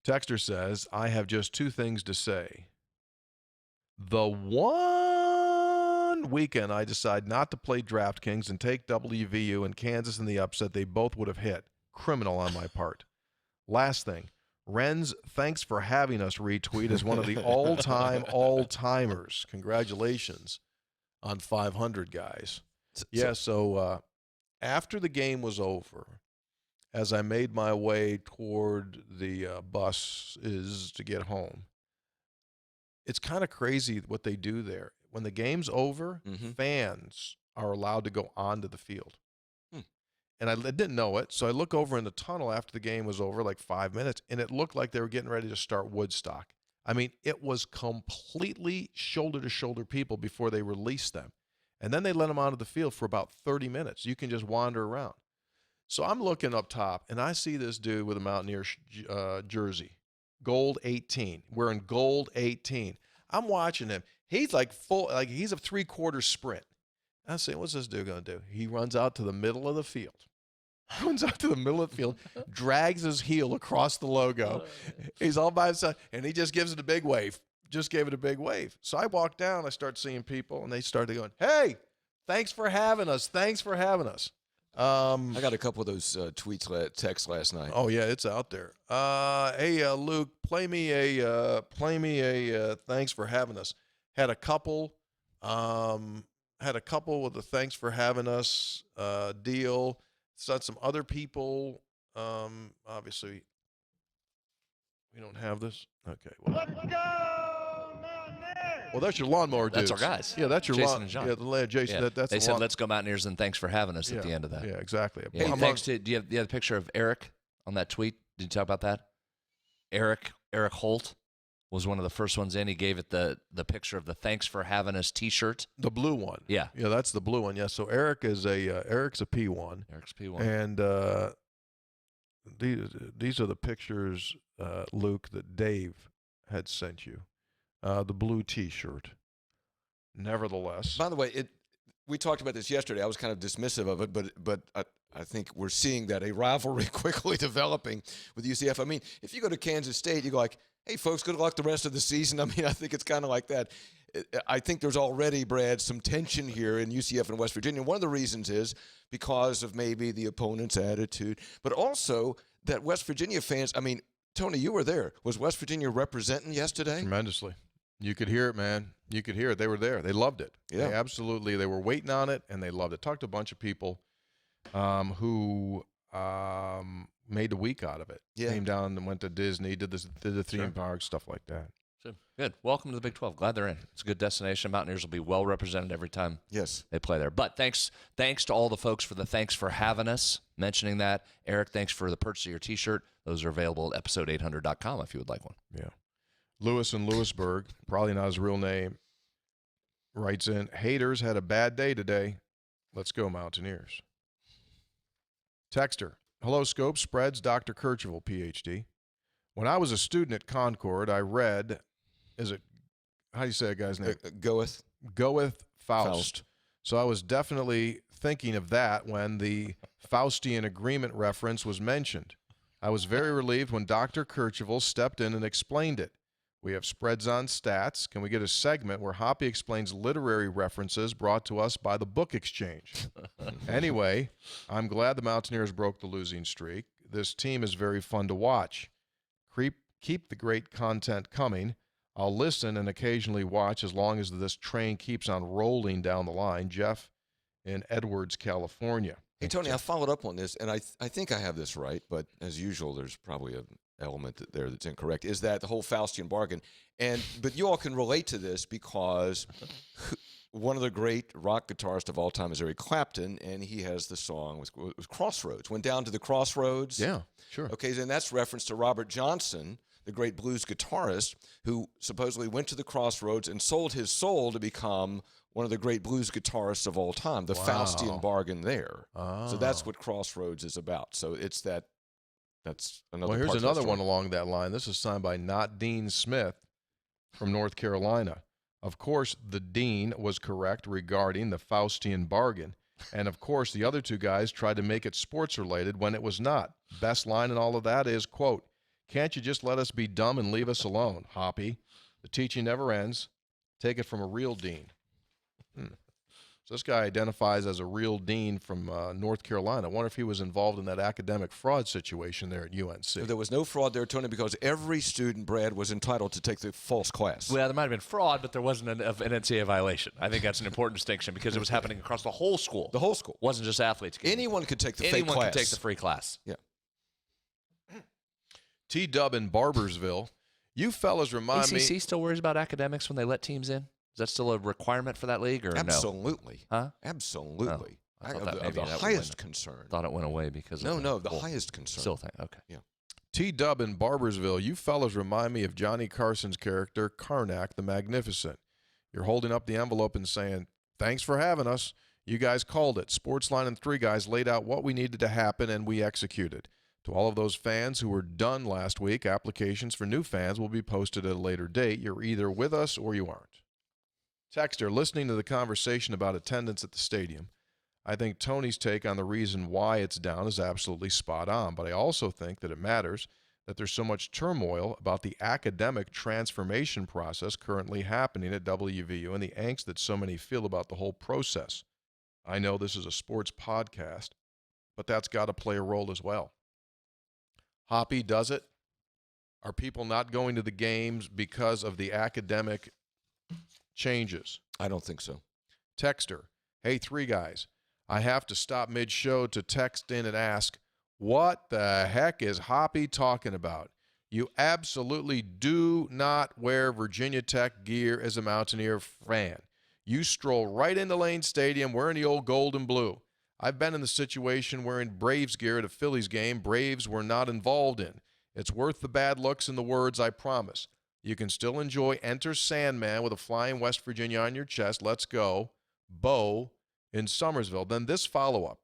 Texter says, I have just 2 things to say. The one weekend I decide not to play DraftKings and take WVU and Kansas in the upset, they both would have hit. Criminal on my part. Last thing. Renz, thanks for having us retweet as one of the all-timers. Congratulations on 500, guys. Yeah, so after the game was over, as I made my way toward the buses to get home, it's kind of crazy what they do there. When the game's over, fans are allowed to go onto the field. And I didn't know it, so I look over in the tunnel after the game was over, like 5 minutes, and it looked like they were getting ready to start Woodstock. I mean, it was completely shoulder-to-shoulder people before they released them. And then they let them onto the field for about 30 minutes. You can just wander around. So I'm looking up top, and I see this dude with a Mountaineers jersey, gold 18, wearing gold 18. I'm watching him. He's like he's a three-quarter sprint. I'm saying, what's this dude going to do? He runs out to the middle of the field. Drags his heel across the logo. He's all by himself, and he just gives it a big wave. Just gave it a big wave. So I walk down, I start seeing people, and they started going, hey, thanks for having us. Thanks for having us.
I got a couple of those texts last night.
Oh yeah, it's out there. Hey, Luke, play me a thanks for having us. Had a couple with a thanks for having us deal. Saw some other people. Obviously, we don't have this. Okay. Well. Let's go, Mountaineers! Well, that's your lawnmower dudes.
That's our guys.
Yeah, that's your
Jason and John.
Yeah, the Jason.
Yeah.
That's
they
the
said, "Let's go Mountaineers," and thanks for having us at the end of that.
Yeah, exactly.
Yeah. Hey, thanks to. Do you have the picture of Eric on that tweet? Did you talk about that? Eric Holt was one of the first ones in. He gave it the picture of the "Thanks for having us" T-shirt.
The blue one.
Yeah.
Yeah, that's the blue one. Yeah. So Eric's a P1.
Eric's P1.
And these are the pictures, Luke, that Dave had sent you. The blue T-shirt. Nevertheless.
By the way, we talked about this yesterday. I was kind of dismissive of it, but I think we're seeing that a rivalry quickly developing with UCF. I mean, if you go to Kansas State, you go like, hey, folks, good luck the rest of the season. I mean, I think it's kind of like that. I think there's already, Brad, some tension here in UCF and West Virginia. One of the reasons is because of maybe the opponent's attitude, but also that West Virginia fans, I mean, Tony, you were there. Was West Virginia representing yesterday?
Tremendously. You could hear it, man. You could hear it. They were there. They loved it.
Yeah.
They were waiting on it, and they loved it. Talked to a bunch of people who made a week out of it.
Yeah.
Came down and went to Disney, did the theme park, stuff like that.
Good. Welcome to the Big 12. Glad they're in. It's a good destination. Mountaineers will be well represented every time they play there. But thanks to all the folks for the thanks for having us, mentioning that. Eric, thanks for the purchase of your T-shirt. Those are available at episode800.com if you would like one.
Yeah. Lewis in Lewisburg, probably not his real name, writes in, haters had a bad day today. Let's go, Mountaineers. Texter, hello, Scope, Spreads, Dr. Kirchhoff, Ph.D. When I was a student at Concord, I read, how do you say that guy's name? Goethe Faust. So I was definitely thinking of that when the Faustian agreement reference was mentioned. I was very relieved when Dr. Kirchhoff stepped in and explained it. We have Spreads on Stats. Can we get a segment where Hoppy explains literary references brought to us by the Book Exchange? Anyway, I'm glad the Mountaineers broke the losing streak. This team is very fun to watch. Keep the great content coming. I'll listen and occasionally watch as long as this train keeps on rolling down the line. Jeff in Edwards, California.
Hey, Tony, I followed up on this, and I think I have this right, but as usual, there's probably an element there that's incorrect, is that the whole Faustian bargain. But you all can relate to this because one of the great rock guitarists of all time is Eric Clapton, and he has the song with Crossroads. Went down to the Crossroads.
Yeah, sure.
Okay, and that's reference to Robert Johnson, the great blues guitarist, who supposedly went to the Crossroads and sold his soul to become one of the great blues guitarists of all time, the Faustian bargain there. So that's what Crossroads is about. So it's that's another.
Well, here's another one along that line. This is signed by Not Dean Smith from North Carolina. Of course, the dean was correct regarding the Faustian bargain. And, of course, the other two guys tried to make it sports-related when it was not. Best line in all of that is, quote, can't you just let us be dumb and leave us alone, Hoppy? The teaching never ends. Take it from a real dean. So this guy identifies as a real dean from North Carolina. I wonder if he was involved in that academic fraud situation there at UNC.
There was no fraud there, Tony, because every student, Brad, was entitled to take the false class.
Well, there might have been fraud, but there wasn't an NCAA violation. I think that's an important distinction because it was happening across the whole school.
The whole school.
It wasn't just athletes.
Anyone could take the fake class.
Anyone could take the free class.
Yeah.
T-Dub in Barbersville. You fellas remind me.
ACC still worries about academics when they let teams in? Is that still a requirement for that league, or
Absolutely.
no? Huh?
Absolutely.
I thought that
the
maybe that
highest concern.
Thought it went away because
No, the highest concern.
Still think okay.
Yeah.
T-Dub in Barbersville, you fellas remind me of Johnny Carson's character, Karnak the Magnificent. You're holding up the envelope and saying, thanks for having us. You guys called it. Sportsline and Three Guys laid out what we needed to happen, and we executed. To all of those fans who were done last week, applications for new fans will be posted at a later date. You're either with us or you aren't. Texter, listening to the conversation about attendance at the stadium, I think Tony's take on the reason why it's down is absolutely spot on, but I also think that it matters that there's so much turmoil about the academic transformation process currently happening at WVU and the angst that so many feel about the whole process. I know this is a sports podcast, but that's got to play a role as well. Hoppy, does it? Are people not going to the games because of the academic changes?
I don't think so.
Texter, hey, Three Guys. I have to stop mid-show to text in and ask, what the heck is Hoppy talking about? You absolutely do not wear Virginia Tech gear as a Mountaineer fan. You stroll right into Lane Stadium wearing the old gold and blue. I've been in the situation wearing Braves gear at a Phillies game Braves were not involved in. It's worth the bad looks and the words, I promise. You can still enjoy Enter Sandman with a flying West Virginia on your chest. Let's go. Bo in Somersville. Then this follow-up.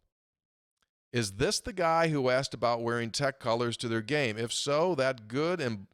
Is this the guy who asked about wearing Tech colors to their game? If so, that gold and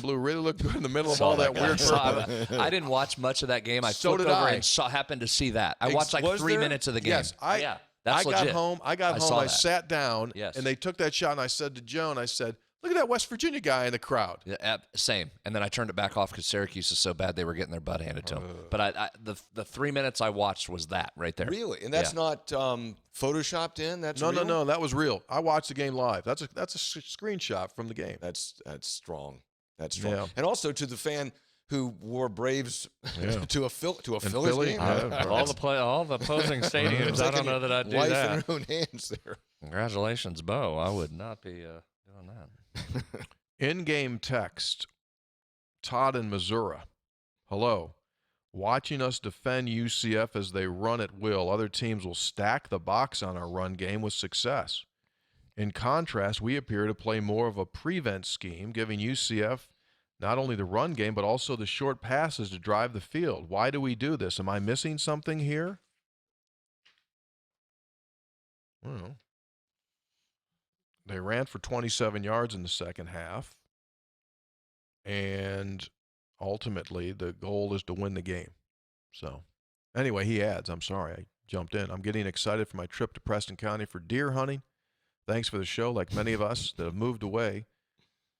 blue really looked good in the middle of all that weird purple.
I didn't watch much of that game. I
So
flipped
did
over
I.
and happened to see that. I watched like
Was
3
there?
minutes of the game.
Yes, I
that's
got
legit.
home.
saw
I
that.
sat down,
Yes.
and they took that shot, and I said to Joan, I said, look at that West Virginia guy in the crowd.
Yeah, same. And then I turned it back off because Syracuse is so bad they were getting their butt handed to them. But the 3 minutes I watched was that right there.
Really? And that's not photoshopped in? That's
No,
real?
no, that was real. I watched the game live. That's a screenshot from the game.
That's strong. That's strong.
Yeah.
And also to the fan who wore Braves to a Phillies
Philly?
game.
Yeah.
All the opposing stadiums. I don't know that I'd do
life
that.
in her own hands there.
Congratulations, Bo. I would not be doing that.
In-game text, Todd in Missouri. Hello. Watching us defend UCF as they run at will, other teams will stack the box on our run game with success. In contrast, we appear to play more of a prevent scheme, giving UCF not only the run game, but also the short passes to drive the field. Why do we do this? Am I missing something here? I don't know. They ran for 27 yards in the second half. And ultimately, the goal is to win the game. So, anyway, he adds, I'm sorry, I jumped in. I'm getting excited for my trip to Preston County for deer hunting. Thanks for the show. Like many of us that have moved away,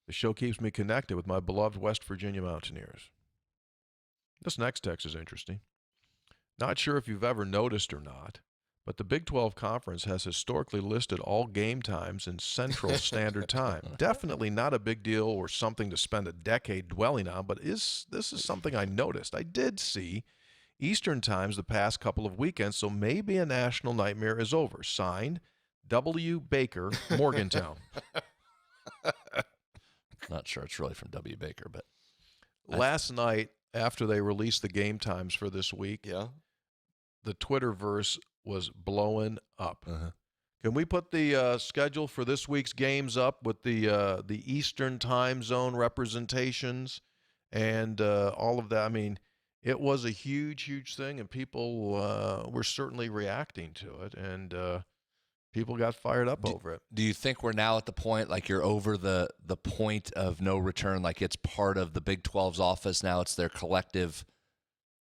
the show keeps me connected with my beloved West Virginia Mountaineers. This next text is interesting. Not sure if you've ever noticed or not, but the Big 12 Conference has historically listed all game times in Central Standard Time. Definitely not a big deal or something to spend a decade dwelling on, but this is something I noticed. I did see Eastern times the past couple of weekends, so maybe a national nightmare is over. Signed, W. Baker, Morgantown.
Not sure it's really from W. Baker, but
Last night, after they released the game times for this week, the Twitterverse was blowing up. Can we put the schedule for this week's games up with the Eastern time zone representations and all of that? I mean, it was a huge, huge thing, and people were certainly reacting to it, and people got fired up over it.
do you think we're now at the point, like you're over the point of no return, like it's part of the Big 12's office now, it's their collective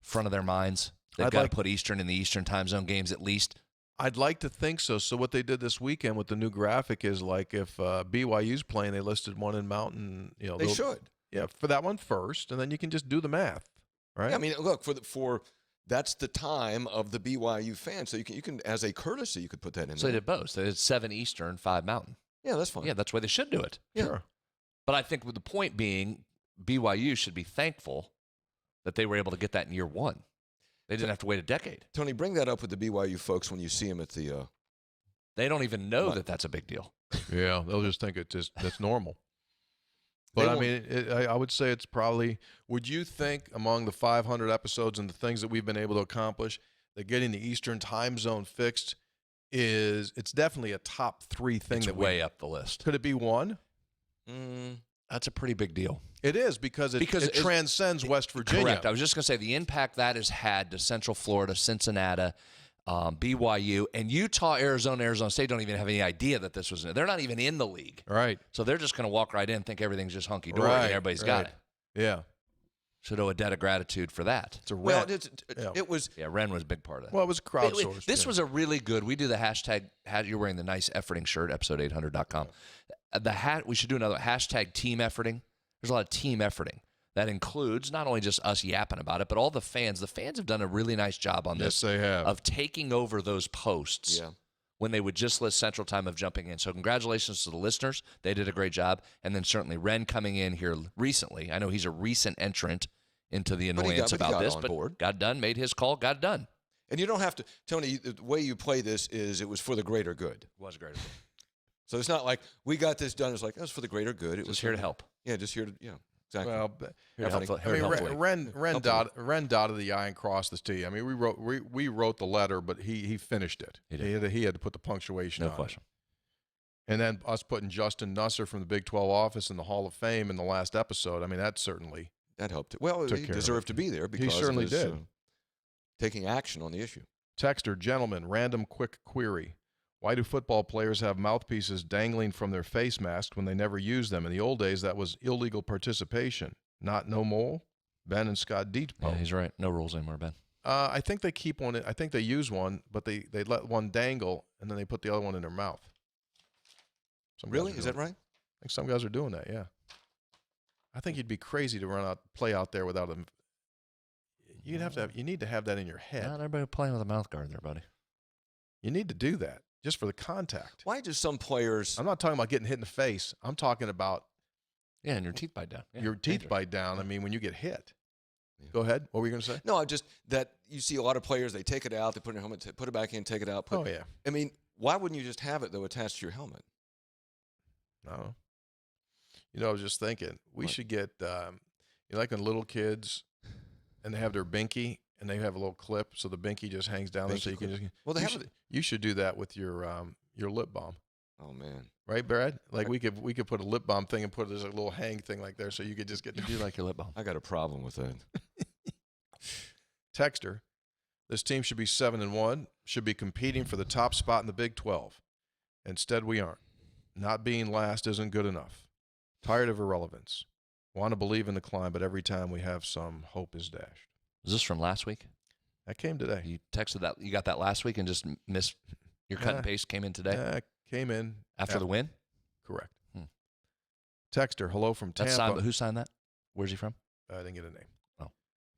front of their minds? They've got to put Eastern in the Eastern time zone games at least?
I'd like to think so. So what they did this weekend with the new graphic is like if BYU's playing, they listed one in Mountain. You know,
They should.
Yeah, for that one first, and then you can just do the math, right?
Yeah, I mean, look, for that's the time of the BYU fan. So you can as a courtesy, you could put that in
So they
there.
did both. They did 7 Eastern, 5 Mountain.
Yeah, that's fine.
Yeah, that's the way they should do it.
Yeah.
Sure.
But I think with the point being, BYU should be thankful that they were able to get that in year one. They didn't have to wait a decade.
Tony, bring that up with the BYU folks when you see them at the.
They don't even know
Right.
that that's a big deal.
Yeah, they'll just think that's normal. But I mean, I would say it's probably. Would you think among the 500 episodes and the things that we've been able to accomplish, that getting the Eastern time zone fixed it's definitely a top 3 thing
It's
that
way up the list.
Could it be one?
That's a pretty big deal.
It is because it
Because
transcends West Virginia.
Correct. I was just going to say the impact that has had to Central Florida, Cincinnati, BYU, and Utah, Arizona State don't even have any idea that this was. They're not even in the league.
Right.
So they're just going to walk right in, think everything's just hunky dory,
Right,
and everybody's got it.
Yeah.
Should owe a debt of gratitude for that.
It's a
Well,
red.
it was.
Yeah, Ren was a big part of that.
Well, it was crowdsourced.
This
yeah.
was a really good. We do the hashtag. You're wearing the nice efforting shirt. Episode800.com. We should do another hashtag team efforting. There's a lot of team efforting that includes not only just us yapping about it, but all the fans. The fans have done a really nice job on this.
Yes, they have.
Of taking over those posts.
Yeah.
When they would just list Central Time of jumping in. So congratulations to the listeners. They did a great job. And then certainly Ren coming in here recently. I know he's a recent entrant into the annoyance about this, but got done, made his call, got done.
And you don't have to, Tony, the way you play this is it was for the greater good.
It was greater good.
So it's not like we got this done. It's like, that's for the greater good. It was
here to help.
Yeah, just here to, exactly.
Well,
Here to help.
I mean, Ren dotted the I and crossed the T. I mean, we wrote the letter, but he finished it. He had to put the punctuation on
No question.
And then us putting Justin Nusser from the Big 12 office in the Hall of Fame in the last episode. I mean, that certainly
that helped. Well, he deserved to be there because
he certainly
of his,
did.
Taking action on the issue.
Texter, gentlemen, random quick query. Why do football players have mouthpieces dangling from their face masks when they never use them? In the old days, that was illegal participation. Not no more. Ben and Scott Depot.
Yeah, he's right. No rules anymore, Ben.
I think they keep one. I think they use one, but they let one dangle, and then they put the other one in their mouth.
Really? Is that right?
I think some guys are doing that, yeah. I think you'd be crazy to play out there without them. You need to have that in your head.
Not everybody playing with a mouth guard there, buddy.
You need to do that just for the contact.
Why do some players?
I'm not talking about getting hit in the face. I'm talking about
and your teeth bite down. Yeah,
your teeth bite down. I mean, when you get hit. Yeah. Go ahead. What were you going to say?
No, just that you see a lot of players. They take it out, they put it in a helmet, put it back in, take it out.
Oh yeah.
I mean, why wouldn't you just have it though attached to your helmet?
No. I was just thinking we should get like when little kids and they have their binky and they have a little clip so the binky just hangs down there so you can just.
Well,
you should do that with your lip balm.
Oh man.
Right, Brad? Like we could put a lip balm thing and put there's a little hang thing like there so you could just get.
You do like your lip balm?
I got a problem with that.
Texter, this team should be 7-1, should be competing for the top spot in the Big 12. Instead, we aren't. Not being last isn't good enough. Tired of irrelevance. Want to believe in the climb, but every time we have some, hope is dashed.
Was this from last week?
That came today.
You texted that. You got that last week and just missed your cut and paste came in today?
Came in.
After the win?
Correct. Texter, hello from Tampa.
Signed, who signed that? Where's he from?
I didn't get a name.
Oh.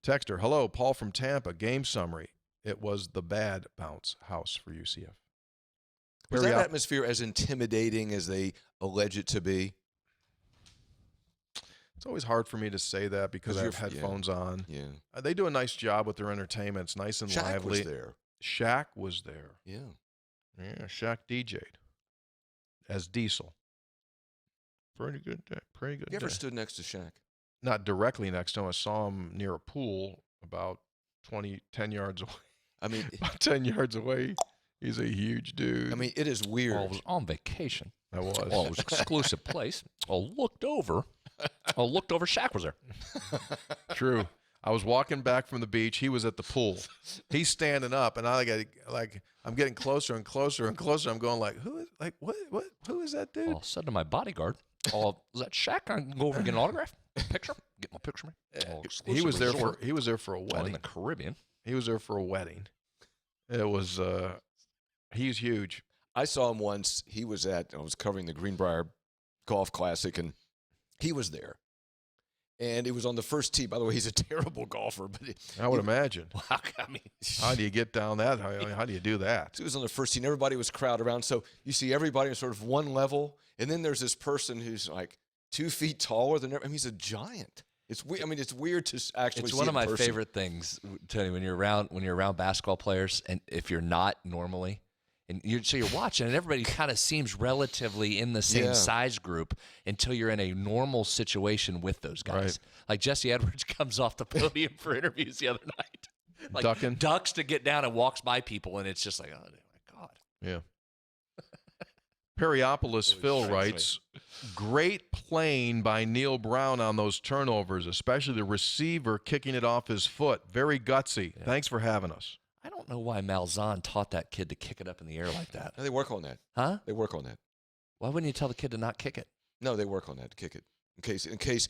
Texter, hello, Paul from Tampa. Game summary. It was the bad bounce house for UCF.
Was that atmosphere as intimidating as they allege it to be?
It's always hard for me to say that because I have headphones on.
Yeah.
They do a nice job with their entertainment. It's nice and lively.
Shaq was there.
Shaq was there.
Yeah.
Yeah, Shaq DJ'd as Diesel. Pretty good day. Pretty good
You ever
day.
stood next to Shaq?
Not directly next to him. I saw him near a pool about 10 yards away.
I mean,
about 10 yards away. He's a huge dude.
I mean, it is weird.
I was on vacation.
I was.
Well, it was an exclusive place. I looked over. Shaq was there.
True. I was walking back from the beach. He was at the pool. He's standing up, and I'm getting closer and closer and closer. I'm going who is that dude?
Well, I said to my bodyguard, "Oh, is that Shaq? I can go over and get an autograph, picture, get my picture."
He was there for a wedding
in the Caribbean.
He was there for a wedding. It was he's huge.
I saw him once. I was covering the Greenbrier Golf Classic, and he was there. And it was on the first tee. By the way, he's a terrible golfer. But
I would imagine.
I mean,
how do you get down that? How do you do that?
He was on the first tee, and everybody was crowded around. So you see everybody on sort of one level, and then there's this person who's like 2 feet taller than everybody. I mean, he's a giant. It's weird. I mean, it's weird to actually.
It's
see
one of my
person.
favorite things, Tony, when you're around basketball players, and if you're not normally. And you're watching, and everybody kind of seems relatively in the same size group until you're in a normal situation with those guys.
Right.
Like Jesse Edwards comes off the podium for interviews the other night, like ducks to get down and walks by people, and it's just like, oh my God.
Yeah. Periopolis Phil writes, Great playing by Neil Brown on those turnovers, especially the receiver kicking it off his foot. Very gutsy.
Yeah.
Thanks for having us.
I don't know why Malzahn taught that kid to kick it up in the air like that.
No, they work on that.
Huh?
They work on that.
Why wouldn't you tell the kid to not kick it?
No, they work on that. Kick it in case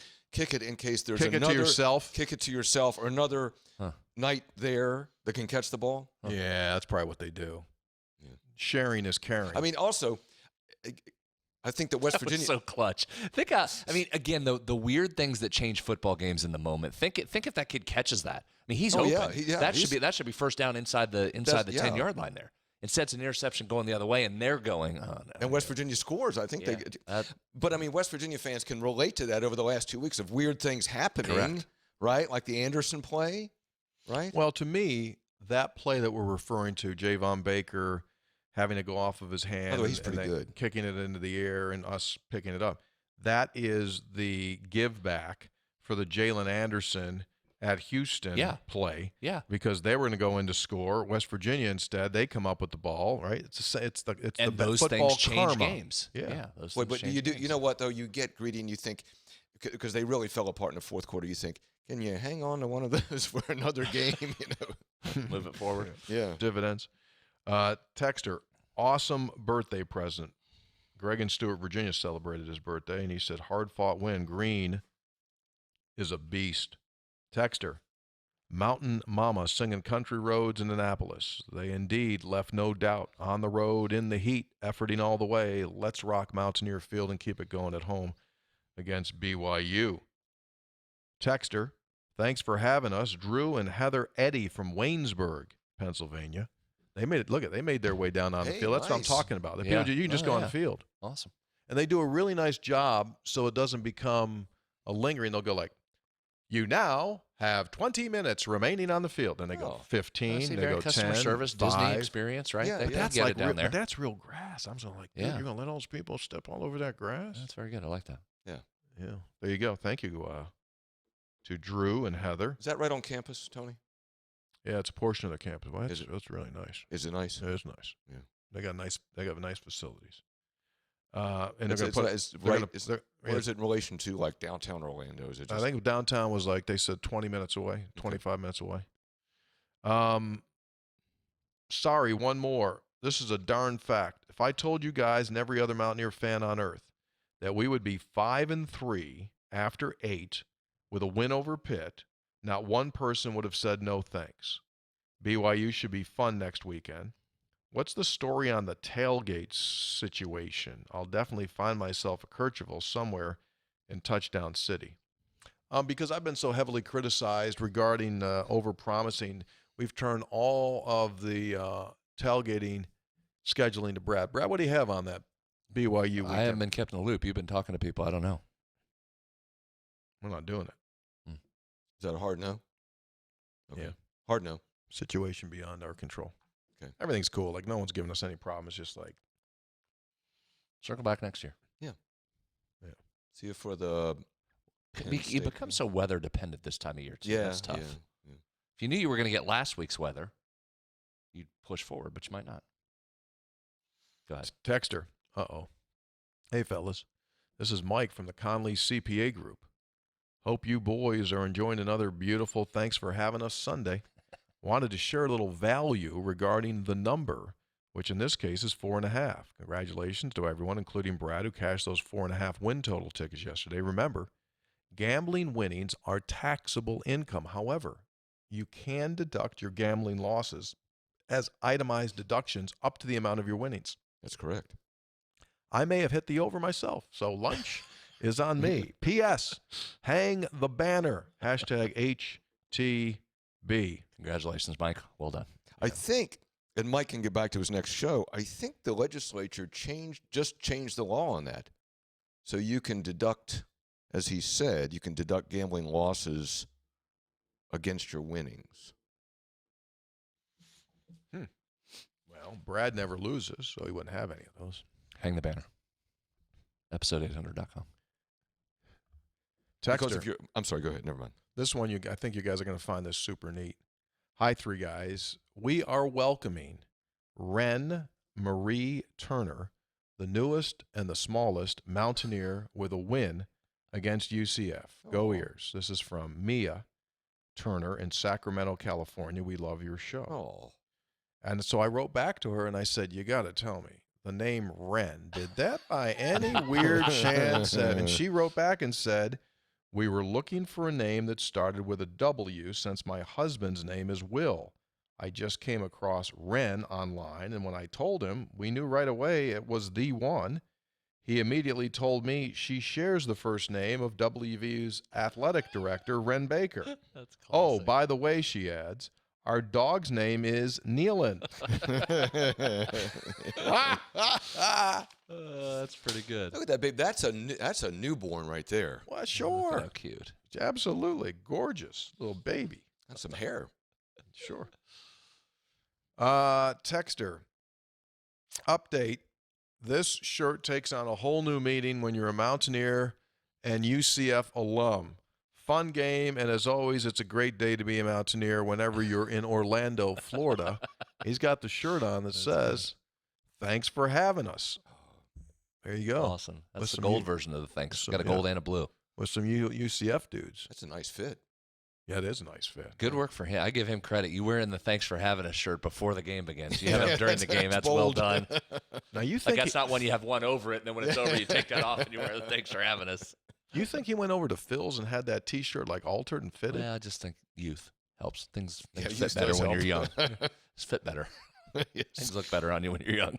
there's
Kick it
another
to yourself.
Kick it to yourself or another knight there that can catch the ball.
Huh.
Yeah, that's probably what they do.
Yeah.
Sharing is caring.
I mean, also, I think that West
That was
Virginia.
so clutch. Again, the weird things that change football games in the moment. Think if that kid catches that. I mean, he's open. That should be first down inside the 10-yard line there. Instead, it's an interception going the other way, and they're going. Oh, no.
And West Virginia scores. I think but I mean, West Virginia fans can relate to that over the last 2 weeks of weird things happening,
Correct.
right? Like the Anderson play, right?
Well, to me, that play that we're referring to, Javon Baker having to go off of his hand,
By the way, he's pretty
then
good.
kicking it into the air and us picking it up. That is the give back for the Jalen Anderson at Houston play.
Yeah.
Because they were going to go in to score. West Virginia instead, they come up with the ball, right?
And those
football
things change
karma.
games.
Yeah.
Those
But
things change
you do.
games.
You know what though? You get greedy and you think because they really fell apart in the fourth quarter. You think, can you hang on to one of those for another game? You know,
Move it forward.
yeah.
Dividends. Texter, awesome birthday present. Greg in Stewart, Virginia celebrated his birthday, and he said, hard-fought win. Green is a beast. Texter, Mountain Mama singing Country Roads in Annapolis. They indeed left no doubt. On the road, in the heat, efforting all the way. Let's rock Mountaineer Field and keep it going at home against BYU. Texter, thanks for having us. Drew and Heather Eddy from Waynesburg, Pennsylvania. They made it. They made their way down on the
Hey,
field. That's what I'm
nice.
talking about. The
Yeah.
people, you can just
Oh,
go on
yeah.
the field.
Awesome.
And they do a really nice job so it doesn't become a lingering. They'll go like, you now have 20 minutes remaining on the field. Then they go
Oh.
15.
See,
They
very
go
customer
10,
service,
5.
Disney experience, right?
Yeah,
They
yeah.
That's
get
like
it down
real,
there.
that's real grass. I'm sort of like, dude,
Yeah.
you're going to let all those people step all over that grass?
That's very good. I like that.
Yeah. There you go. Thank you to Drew and Heather.
Is that right on campus, Tony?
Yeah, it's a portion of the campus. Well,
Is it?
that's really nice.
Is it nice?
It is nice.
Yeah.
They got nice facilities. And they're
It's-
going to put
it's
they're
right.
gonna-
Is-
they're-
Where is it in relation to like downtown Orlando? Is it
I
just
think downtown was like they said 20 minutes away, 25 minutes away. Sorry, one more. This is a darn fact. If I told you guys and every other Mountaineer fan on earth that we would be 5-3 after 8 with a win over Pitt, not one person would have said no thanks. BYU should be fun next weekend. What's the story on the tailgate situation? I'll definitely find myself a Kercheval somewhere in Touchdown City. Because I've been so heavily criticized regarding over-promising, we've turned all of the tailgating scheduling to Brad. Brad, what do you have on that BYU weekend?
I haven't been kept in the loop. You've been talking to people. I don't know.
We're not doing it.
is that a hard no? Okay.
Yeah.
Hard no.
Situation beyond our control.
Okay.
Everything's cool. Like, no one's giving us any problem. It's just like,
Circle back next year.
See you for the. Penn
You
State
become
game.
so weather dependent this time of year, too.
Yeah,
That's tough.
yeah.
If you knew you were going to get last week's weather, you'd push forward, but you might not. Go ahead.
Texter. Uh-oh. Hey, fellas. This is Mike from the Conley CPA Group. Hope you boys are enjoying another beautiful Thanks for Having Us Sunday. Wanted to share a little value regarding the number, which in this case is 4.5. Congratulations to everyone, including Brad, who cashed those 4.5 win total tickets yesterday. Remember, gambling winnings are taxable income. However, you can deduct your gambling losses as itemized deductions up to the amount of your winnings.
That's correct.
I may have hit the over myself, so lunch is on me. P.S. Hang the banner. #HTB.
Congratulations, Mike. Well done.
I think, and Mike can get back to his next show. I think the legislature just changed the law on that, so you can deduct, as he said, you can deduct gambling losses against your winnings.
Well, Brad never loses, so he wouldn't have any of those.
Hang the banner. Episode800.com.
Because
Texter.
if you're, I'm sorry. Go ahead. Never mind.
This one, I think you guys are going to find this super neat. Hi, three guys. We are welcoming Ren Marie Turner the newest and the smallest Mountaineer with a win against UCF. Go Ears. This is from Mia Turner in Sacramento, California. We love your show.
Oh.
And so I wrote back to her and I said, you got to tell me, the name Wren, did that by any weird chance? And she wrote back and said, we were looking for a name that started with a W since my husband's name is Will. I just came across Wren online, and when I told him, we knew right away it was the one. He immediately told me she shares the first name of WVU's athletic director, Wren Baker.
That's classic.
Oh, by the way, she adds, our dog's name is Nealon.
That's pretty good.
Look at that, babe. That's a newborn right there.
Well,
Look
sure.
how cute.
Absolutely. Gorgeous little baby.
That's some hair.
Sure. Texter. Update. This shirt takes on a whole new meaning when you're a Mountaineer and UCF alum. Fun game, and as always, it's a great day to be a Mountaineer whenever you're in Orlando, Florida. He's got the shirt on that says, thanks for having us. There you go.
Awesome. That's
With
the
some
gold
U-
version of the thing.
some-
Got a gold and a blue.
With some UCF dudes.
That's a nice fit.
Yeah, it is a nice fit.
Good work for him. I give him credit. You wearing the thanks for having us shirt before the game begins. You have it during the game. That's well
bold.
done.
Now, you
Like
think
that's not when you have one over it, and then when it's over, you take that off and you wear the thanks for having us.
you think he went over to Phil's and had that T-shirt like altered and fitted?
Yeah, I just think youth helps. Things
Yeah,
fit
youth
better
does
when
help.
you're young. Just fit better.
Yes.
Things look better on you when you're young.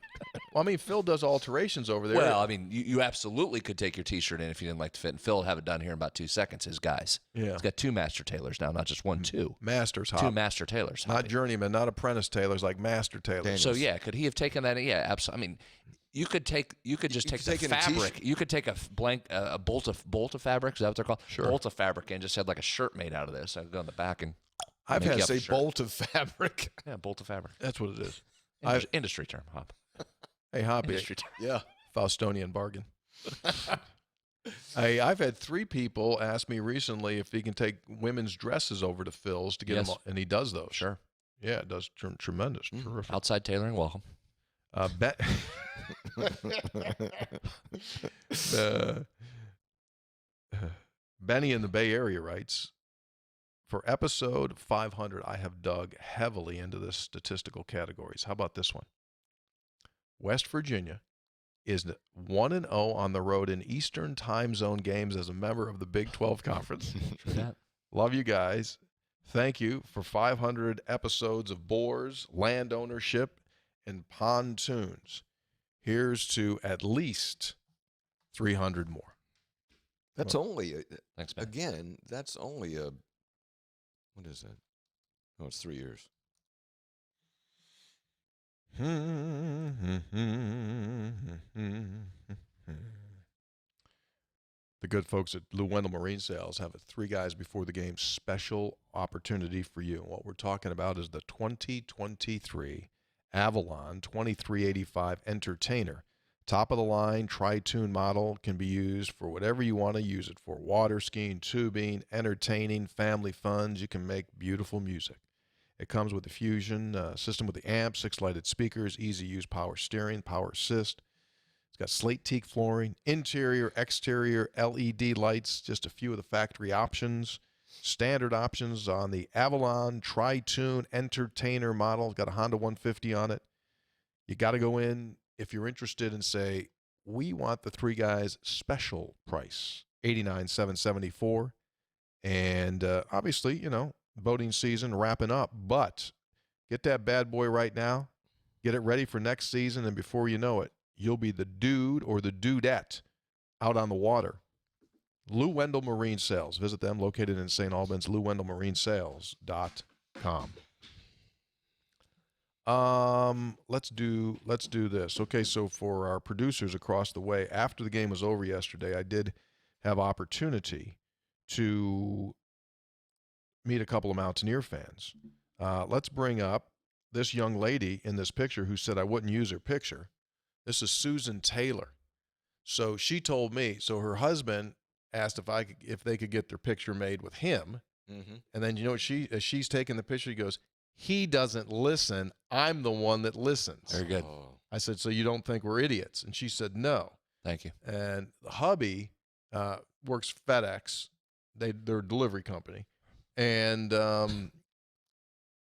Well, I mean, Phil does alterations over there.
Well, I mean, you absolutely could take your T-shirt in if you didn't like to fit, and Phil would have it done here in about 2 seconds. His guys.
yeah.
He's got 2 master tailors now, not just one, 2.
Masters
2
hop.
master tailors.
Not journeyman, not apprentice tailors, like master tailors.
Daniel.
So yeah, could he have taken that? Yeah, absolutely. I mean, you could just
you
take
could
the
take in a
fabric. You could take a bolt of fabric. Is that what they're called?
Sure.
Bolt of fabric, and just had like a shirt made out of this. I'd go in the back and
I've
Make
had
you up
Say
a shirt.
bolt of fabric.
yeah, bolt of fabric.
That's what it is.
Industry term, Hop.
Hey, Hoppy,
Industry term.
Yeah.
Faustonian bargain. I've had 3 people ask me recently if he can take women's dresses over to Phil's to get
Yes.
them, and he does those.
Sure.
Yeah, it does tremendous, terrific.
Outside tailoring, welcome.
Benny in the Bay Area writes, for episode 500, I have dug heavily into the statistical categories. How about this one? West Virginia is 1-0 on the road in Eastern Time Zone games as a member of the Big 12 Conference.
True that.
Love you guys. Thank you for 500 episodes of bores, land ownership, and pontoons. Here's to at least 300 more.
That's only
Thanks, man.
again. That's only a. What is that? Oh, it's 3 years.
The good folks at Lou Wendell Marine Sales have a 3 guys before the game special opportunity for you. And what we're talking about is the 2023 Avalon 2385 Entertainer. Top of the line tri-tune model, can be used for whatever you want to use it for. Water skiing, tubing, entertaining, family funds. You can make beautiful music. It comes with the Fusion system with the amp, 6 lighted speakers, easy use power steering, power assist. It's got slate teak flooring, interior, exterior, LED lights, just a few of the factory options. Standard options on the Avalon Tri-Tune Entertainer model. It's got a Honda 150 on it. You got to go in if you're interested and say, we want the 3 guys special price, $89,774. And obviously, you know, boating season wrapping up, but get that bad boy right now. Get it ready for next season, and before you know it, you'll be the dude or the dudette out on the water. Lou Wendell Marine Sales. Visit them, located in St. Albans, LouWendellMarineSales.com. Let's do this. Okay, so for our producers across the way, after the game was over yesterday, I did have opportunity to meet a couple of Mountaineer fans. Let's bring up this young lady in this picture who said I wouldn't use her picture. This is Susan Taylor. So she told me, so her husband asked if they could get their picture made with him.
Mm-hmm.
And then, you know what, as she's taking the picture, he goes, He doesn't listen. I'm the one that listens.
Very good.
Oh.
I said, so you don't think we're idiots? And she said, no.
Thank you.
And the hubby works FedEx. They're a delivery company. And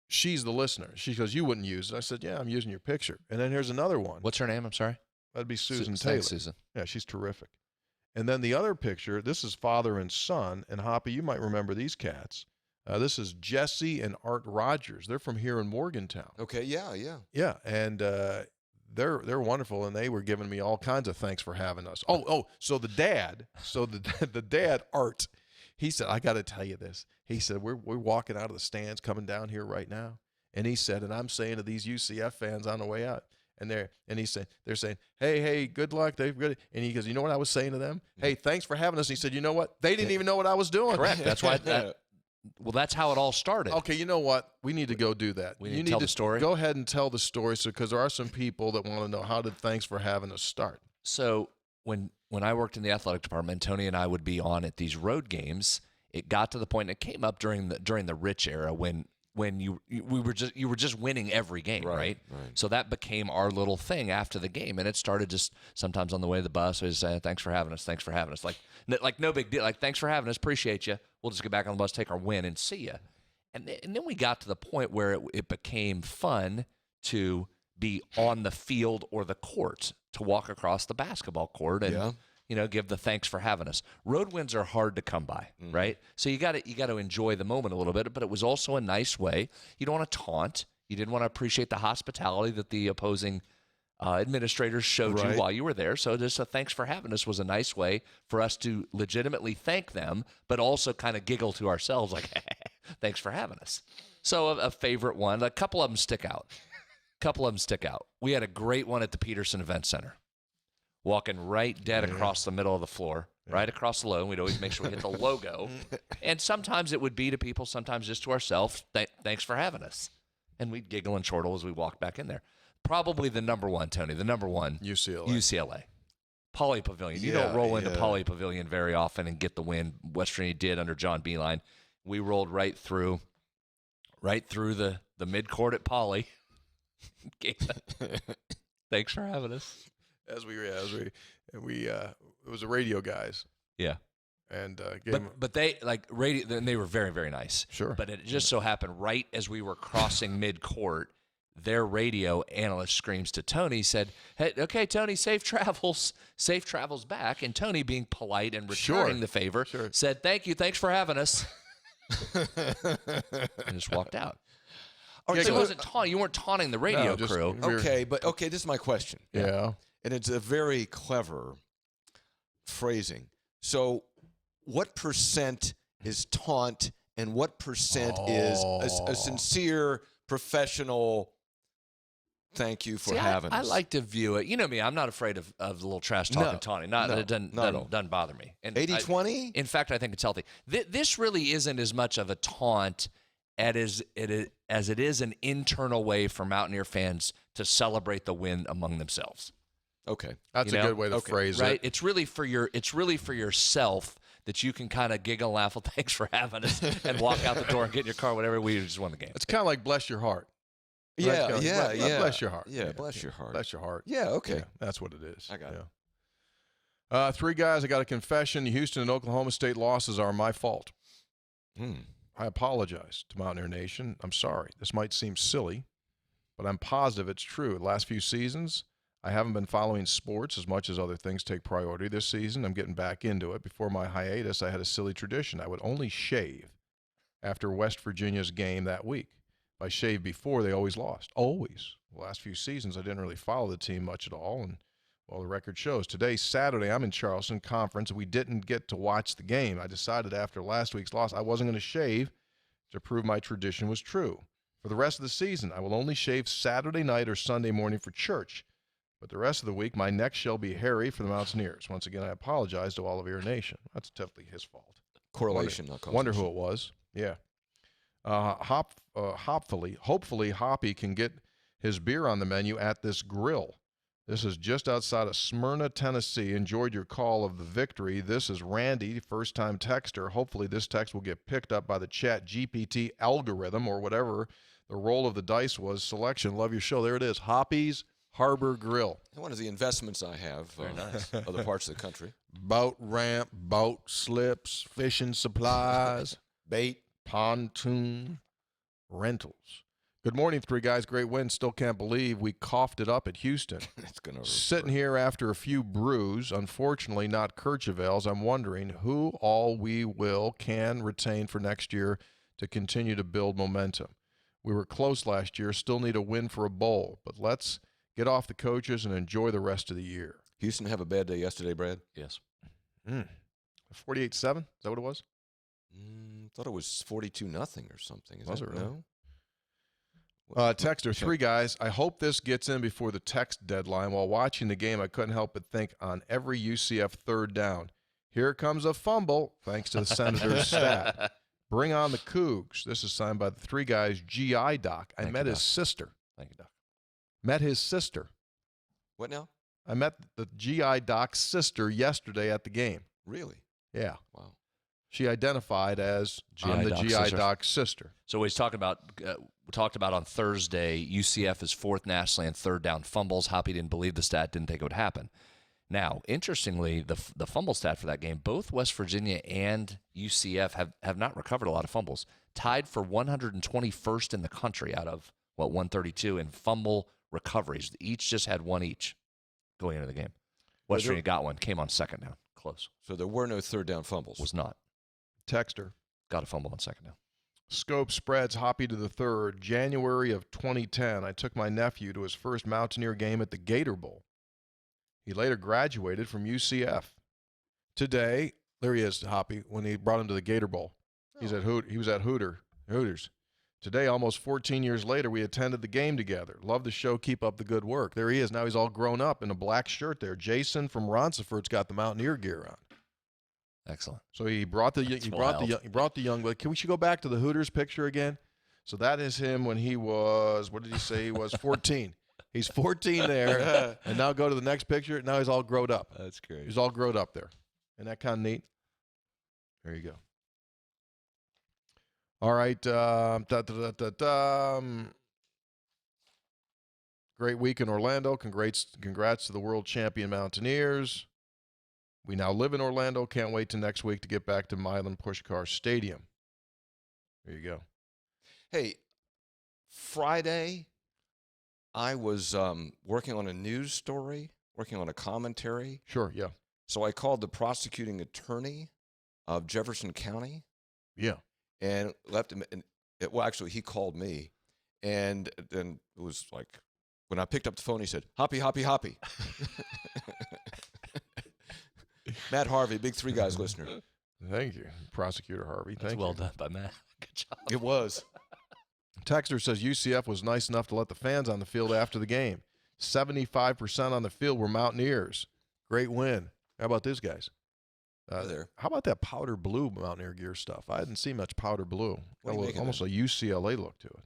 she's the listener. She goes, you wouldn't use it. I said, yeah, I'm using your picture. And then here's another one.
What's her name? I'm sorry.
That'd be Susan
Thanks,
Taylor.
Susan.
Yeah, she's terrific. And then the other picture, this is father and son. And Hoppy, you might remember these cats. This is Jesse and Art Rogers. They're from here in Morgantown.
Okay, yeah.
Yeah, and they're wonderful, and they were giving me all kinds of thanks for having us. So the dad, the dad Art, he said, I got to tell you this. He said we're walking out of the stands, coming down here right now, and he said, and I'm saying to these UCF fans on the way out, and they're saying, hey, good luck, they've good, and he goes, you know what I was saying to them? Hey, thanks for having us. And he said, you know what? They didn't even know what I was doing.
Correct. That's why. Well, that's how it all started.
Okay, you know what? We need to go do that.
We need to tell the story?
Go ahead and tell the story, because there are some people that want to know, how did thanks for having us start?
So when I worked in the athletic department, Tony and I would be on at these road games. It got to the point, and it came up during the Rich era when you were just winning every game, right? So that became our little thing after the game, and it started just sometimes on the way to the bus. We just say, thanks for having us, like no big deal, like thanks for having us, appreciate you. We'll just get back on the bus, take our win, and see you. And then we got to the point where it became fun to be on the field or the court, to walk across the basketball court and give the thanks for having us. Road wins are hard to come by, right? So you got to enjoy the moment a little bit, but it was also a nice way. You don't want to taunt. You didn't want to appreciate the hospitality that the opposing administrators showed you while you were there. So just a thanks for having us was a nice way for us to legitimately thank them, but also kind of giggle to ourselves like, thanks for having us. So a favorite one, a couple of them stick out. We had a great one at the Peterson Event Center. Walking right dead across the middle of the floor, right across the logo. We'd always make sure we hit the logo. And sometimes it would be to people, sometimes just to ourselves, thanks for having us. And we'd giggle and chortle as we walked back in there. Probably the number one, Tony, UCLA. Poly Pavilion. You don't roll into Poly Pavilion very often and get the win. West Virginia did under John Beeline. We rolled right through the midcourt at Poly. Thanks for having us.
It was the radio guys.
Yeah.
And
but they like radio, and they were very, very nice.
Sure.
But it just so happened right as we were crossing midcourt, their radio analyst screams to Tony, said, "Hey, okay, Tony, safe travels back." And Tony, being polite and returning the favor, said, thanks for having us," and just walked out. It wasn't taunting. You weren't taunting the radio crew.
Okay, this is my question.
Yeah.
And it's a very clever phrasing. So what percent is taunt and what percent is a sincere, professional thank you for having us?
I like to view it. You know me, I'm not afraid of a little trash talk and taunting. It doesn't bother me.
80-20?
In fact, I think it's healthy. This really isn't as much of a taunt as it is an internal way for Mountaineer fans to celebrate the win among themselves.
Okay,
that's a good way to phrase it.
Right? It's really for yourself that you can kind of giggle and laugh. Well, thanks for having us, and walk out the door and get in your car. Whatever. We just won the game.
It's kind of like bless your heart.
Yeah.
Bless your heart.
Yeah, bless your heart.
Bless your heart.
Yeah. Okay.
Yeah, that's what it is.
I got it.
3 guys. I got a confession. Houston and Oklahoma State losses are my fault. I apologize to Mountaineer Nation. I'm sorry. This might seem silly, but I'm positive it's true. The last few seasons, I haven't been following sports as much as other things take priority. This season, I'm getting back into it. Before my hiatus, I had a silly tradition. I would only shave after West Virginia's game that week. If I shaved before, they always lost. Always. The last few seasons, I didn't really follow the team much at all, and well, the record shows. Today, Saturday, I'm in Charleston Conference, and we didn't get to watch the game. I decided after last week's loss I wasn't going to shave to prove my tradition was true. For the rest of the season, I will only shave Saturday night or Sunday morning for church. But the rest of the week, my neck shall be hairy for the Mountaineers. Once again, I apologize to all of your nation. That's definitely his fault.
Correlation.
Wonder who it was. Yeah. Hopefully, Hoppy can get his beer on the menu at this grill. This is just outside of Smyrna, Tennessee. Enjoyed your call of the victory. This is Randy, first-time texter. Hopefully this text will get picked up by the Chat GPT algorithm or whatever The roll of the dice was selection. Love your show. There it is. Hoppy's Harbor Grill.
One of the investments I have
Very nice.
other parts of the country.
Boat ramp, boat slips, fishing supplies,
Bait.
pontoon rentals. Good morning, three guys. Great win. Still can't believe we coughed it up at Houston.
It's gonna
Sitting here after a few brews, unfortunately not Kirchevels, I'm wondering who all we can retain for next year to continue to build momentum. We were close last year, still need a win for a bowl, but let's get off the coaches and enjoy the rest of the year.
Houston have a bad day yesterday, Brad?
Yes.
48-7? Is that what it was?
Thought it was 42-0 or something. Is
Was
that
it really?
no?
Texter, three guys. I hope this gets in before the text deadline. While watching the game, I couldn't help but think on every UCF third down, here comes a fumble, thanks to the Senator's stat. Bring on the Cougs. This is signed by the three guys, GI Doc. I met his sister.
Thank you, Doc.
Met his sister.
What now?
I met the GI Doc's sister yesterday at the game.
Really?
Yeah.
Wow.
She identified as
GI
I'm the
Doc's
GI
sister.
Doc's sister.
So he's talking about. We talked about on Thursday. UCF is fourth nationally in third down fumbles. Hoppy didn't believe the stat. Didn't think it would happen. Now, interestingly, the fumble stat for that game, both West Virginia and UCF have not recovered a lot of fumbles. Tied for 121st in the country out of 132 in fumble recoveries. Each just had one each going into the game. West Virginia got one. Came on second down. Close.
So there were no third down fumbles.
Was not.
Texter.
Got a fumble on second down.
Scope spreads Hoppy to the third. January of 2010, I took my nephew to his first Mountaineer game at the Gator Bowl. He later graduated from UCF. Today, there he is, Hoppy, when he brought him to the Gator Bowl. He was at Hooters. Today, almost 14 years later, we attended the game together. Love the show. Keep up the good work. There he is. Now he's all grown up in a black shirt there. Jason from Ronceford's got the Mountaineer gear on.
Excellent.
So he brought the young. Can we should go back to the Hooters picture again? So that is him when he was. What did he say? He was 14. He's 14 there, and now go to the next picture. Now he's all grown up.
That's great.
He's all grown up there. Isn't that kind of neat? There you go. All right. Great week in Orlando. Congrats to the world champion Mountaineers. We now live in Orlando. Can't wait till next week to get back to Milan Puskar Stadium. There you go.
Hey, Friday, I was working on a news story, working on a commentary.
Sure, yeah.
So I called the prosecuting attorney of Jefferson County.
Yeah.
And left him. Well, actually, he called me. And then it was like, when I picked up the phone, he said, Hoppy, Hoppy, Hoppy. Matt Harvey, Big Three Guys listener.
Thank you, Prosecutor Harvey.
That's
Thank
well
you.
done by Matt. Good job.
It was.
Texter says UCF was nice enough to let the fans on the field after the game. 75% on the field were Mountaineers. Great win. How about this, guys?
There.
How about that powder blue Mountaineer gear stuff? I didn't see much powder blue.
What do you make of
Almost
that?
a UCLA look to it.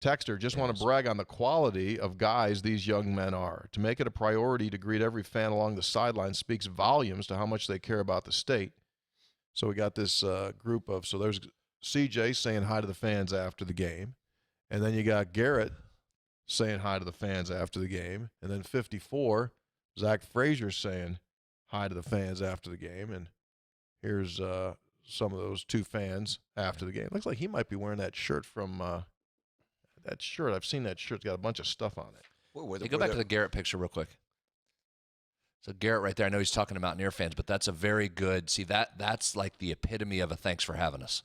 Texter, just want to brag on the quality of guys these young men are. To make it a priority to greet every fan along the sideline speaks volumes to how much they care about the state. So we got this group of, so there's CJ saying hi to the fans after the game. And then you got Garrett saying hi to the fans after the game. And then 54, Zach Frazier saying hi to the fans after the game. And here's some of those two fans after the game. Looks like he might be wearing that shirt from that shirt. I've seen that shirt. It's got a bunch of stuff on it.
Hey, go back to the Garrett picture real quick. So Garrett right there, I know he's talking to Mountaineer fans, but that's a very good, see, that's like the epitome of a thanks for having us.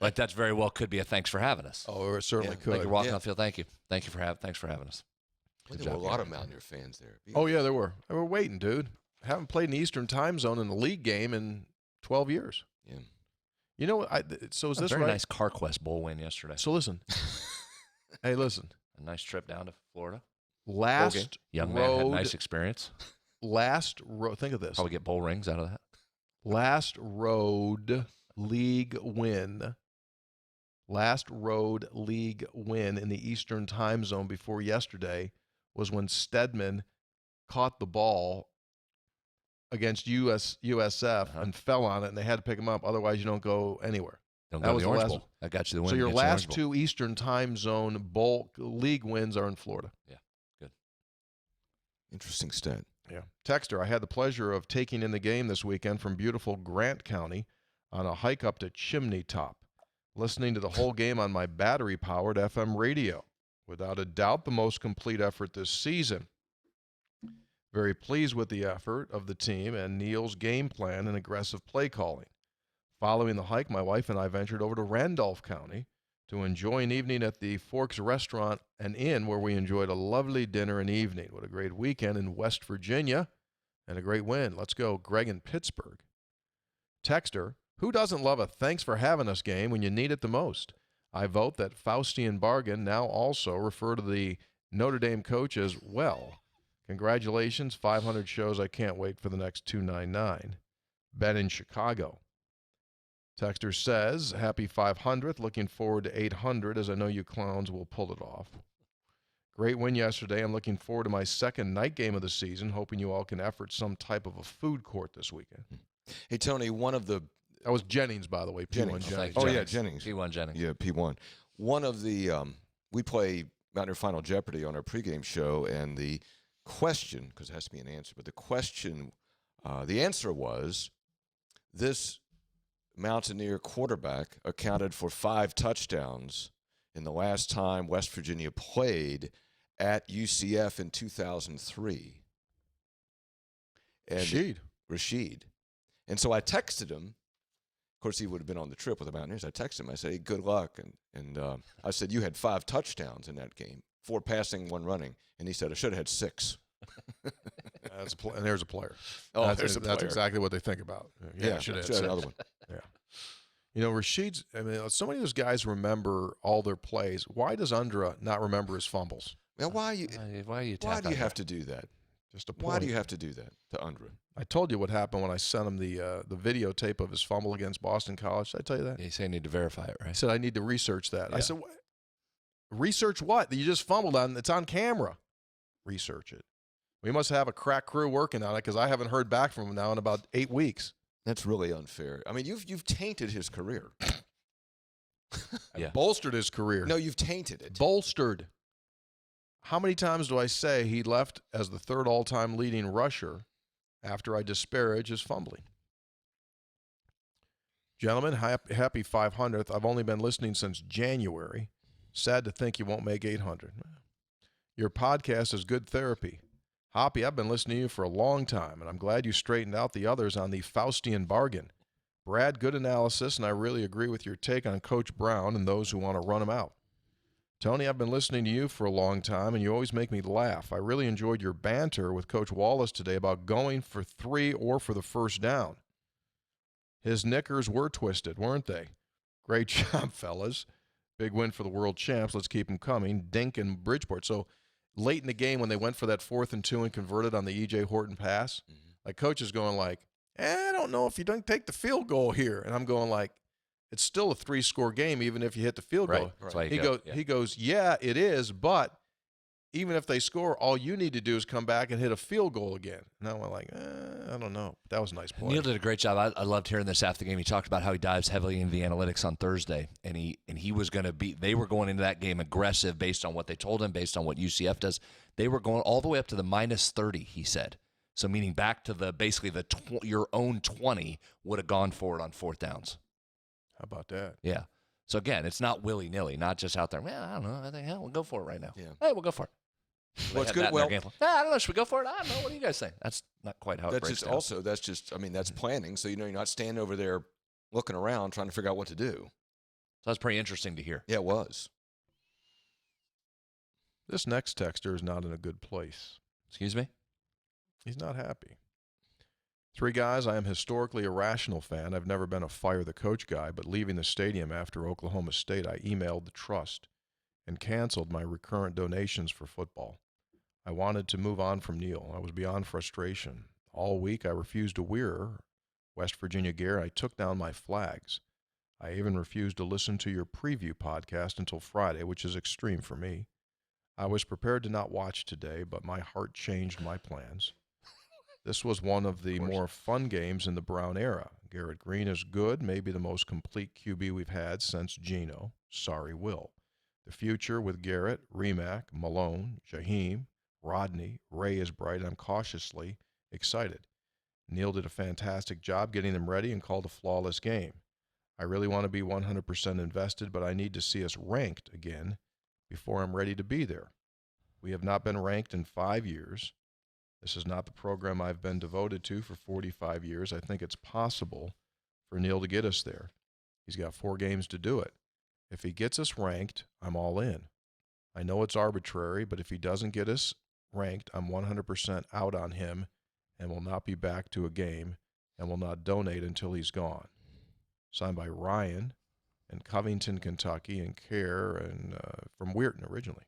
Like that's very well could be a thanks for having us.
Oh, it certainly could.
Like you're walking on the field, thank you. Thanks for having us.
There were a lot of Mountaineer fans there.
Oh, yeah, there were. They were waiting, dude. Haven't played in the Eastern time zone in a league game in 12 years.
Yeah.
You know, so is this
very
right?
nice CarQuest Bowl win yesterday.
So listen. Hey, listen.
A nice trip down to Florida.
Last
Young man had a nice experience.
Last road. Think of this.
Probably get bowl rings out of that.
Last road league win. Last road league win in the Eastern time zone before yesterday was when Stedman caught the ball against USF and fell on it, and they had to pick him up. Otherwise, you don't go anywhere.
Don't
That
go to
was
the
the
Orange
last
Bowl. I got you the win.
So your
against the Orange
last
Bowl.
2 Eastern Time Zone bowl league wins are in Florida.
Interesting stat.
Yeah. Texter, I had the pleasure of taking in the game this weekend from beautiful Grant County on a hike up to Chimney Top, listening to the whole game on my battery-powered FM radio. Without a doubt, the most complete effort this season. Very pleased with the effort of the team and Neil's game plan and aggressive play calling. Following the hike, my wife and I ventured over to Randolph County to enjoy an evening at the Forks Restaurant and Inn, where we enjoyed a lovely dinner and evening. What a great weekend in West Virginia and a great win. Let's go, Greg in Pittsburgh. Texter, who doesn't love a thanks for having us game when you need it the most? I vote that Faustian Bargain now also refer to the Notre Dame coach as well. Congratulations, 500 shows. I can't wait for the next 299. Ben in Chicago. Texter says, happy 500th. Looking forward to 800, as I know you clowns will pull it off. Great win yesterday. I'm looking forward to my second night game of the season, hoping you all can effort some type of a food court this weekend.
Hey, Tony, one of the
That was Jennings, by the way. P1
Jennings.
Jennings.
Oh, yeah, Jennings.
P1 Jennings.
Yeah, P1. One of the we play Mountaineer Final Jeopardy on our pregame show, and the question, because it has to be an answer, but the question, the answer was this Mountaineer quarterback accounted for 5 touchdowns in the last time West Virginia played at UCF in 2003. And Rashid. And so I texted him. Of course, he would have been on the trip with the Mountaineers. I texted him. I said, hey, good luck. And I said, you had 5 touchdowns in that game, 4 passing, 1 running. And he said, I should have had 6.
And there's a player.
Oh,
That's exactly what they think about.
Yeah,
should have
should have another one.
Yeah. You know, Rashid's, I mean, so many of those guys remember all their plays. Why does Undra not remember his fumbles?
Now, why do you have to do that?
Just a point.
Why do you have to do that to Undra?
I told you what happened when I sent him the videotape of his fumble against Boston College. Did I tell you that?
Yeah, you say you need to verify it, right?
He said, I need to research that.
Yeah.
I said, research what? You just fumbled on. It's on camera. Research it. We must have a crack crew working on it because I haven't heard back from him now in about 8 weeks.
That's really unfair. I mean, you've tainted his career.
Yeah.
Bolstered his career.
No, you've tainted it.
Bolstered. How many times do I say he left as the 3rd all-time leading rusher after I disparage his fumbling? Gentlemen, happy 500th. I've only been listening since January. Sad to think you won't make 800. Your podcast is good therapy. Hoppy, I've been listening to you for a long time, and I'm glad you straightened out the others on the Faustian bargain. Brad, good analysis, and I really agree with your take on Coach Brown and those who want to run him out. Tony, I've been listening to you for a long time, and you always make me laugh. I really enjoyed your banter with Coach Wallace today about going for 3 or for the first down. His knickers were twisted, weren't they? Great job, fellas. Big win for the world champs. Let's keep them coming. Dink and Bridgeport. So late in the game when they went for that 4th and 2 and converted on the E.J. Horton pass, like Coach is going like, I don't know if you don't take the field goal here. And I'm going like, it's still a 3-score game even if you hit the field goal.
That's why
He goes, yeah, it is, but even if they score, all you need to do is come back and hit a field goal again. And I'm like, I don't know. That was a nice play.
Neil did a great job. I loved hearing this after the game. He talked about how he dives heavily into the analytics on Thursday, and he was going to be. They were going into that game aggressive based on what they told him, based on what UCF does. They were going all the way up to the -30. He said, so meaning back to the basically your own 20 would have gone for it on 4th downs.
How about that?
Yeah. So again, it's not willy-nilly, not just out there. Man, I don't know. I think we'll go for it right now.
Yeah.
Hey, we'll go for it.
Well, it's good. Well,
I don't know. Should we go for it? I don't know. What do you guys think? That's not quite how it breaks down.
That's planning. So, you're not standing over there looking around trying to figure out what to do.
So that's pretty interesting to hear.
Yeah, it was.
This next texter is not in a good place.
Excuse me?
He's not happy. 3 guys, I am historically a Rational fan. I've never been a fire the coach guy, but leaving the stadium after Oklahoma State, I emailed the trust and canceled my recurrent donations for football. I wanted to move on from Neil. I was beyond frustration. All week, I refused to wear West Virginia gear. I took down my flags. I even refused to listen to your preview podcast until Friday, which is extreme for me. I was prepared to not watch today, but my heart changed my plans. This was one of the more fun games in the Brown era. Garrett Green is good, maybe the most complete QB we've had since Geno. Sorry, Will. The future with Garrett, Remack, Malone, Jaheim, Rodney, Ray is bright. I'm cautiously excited. Neil did a fantastic job getting them ready and called a flawless game. I really want to be 100% invested, but I need to see us ranked again before I'm ready to be there. We have not been ranked in 5 years. This is not the program I've been devoted to for 45 years. I think it's possible for Neil to get us there. He's got 4 games to do it. If he gets us ranked, I'm all in. I know it's arbitrary, but if he doesn't get us ranked, I'm 100% out on him and will not be back to a game and will not donate until he's gone. Signed by Ryan in Covington, Kentucky, and Kerr and from Weirton originally.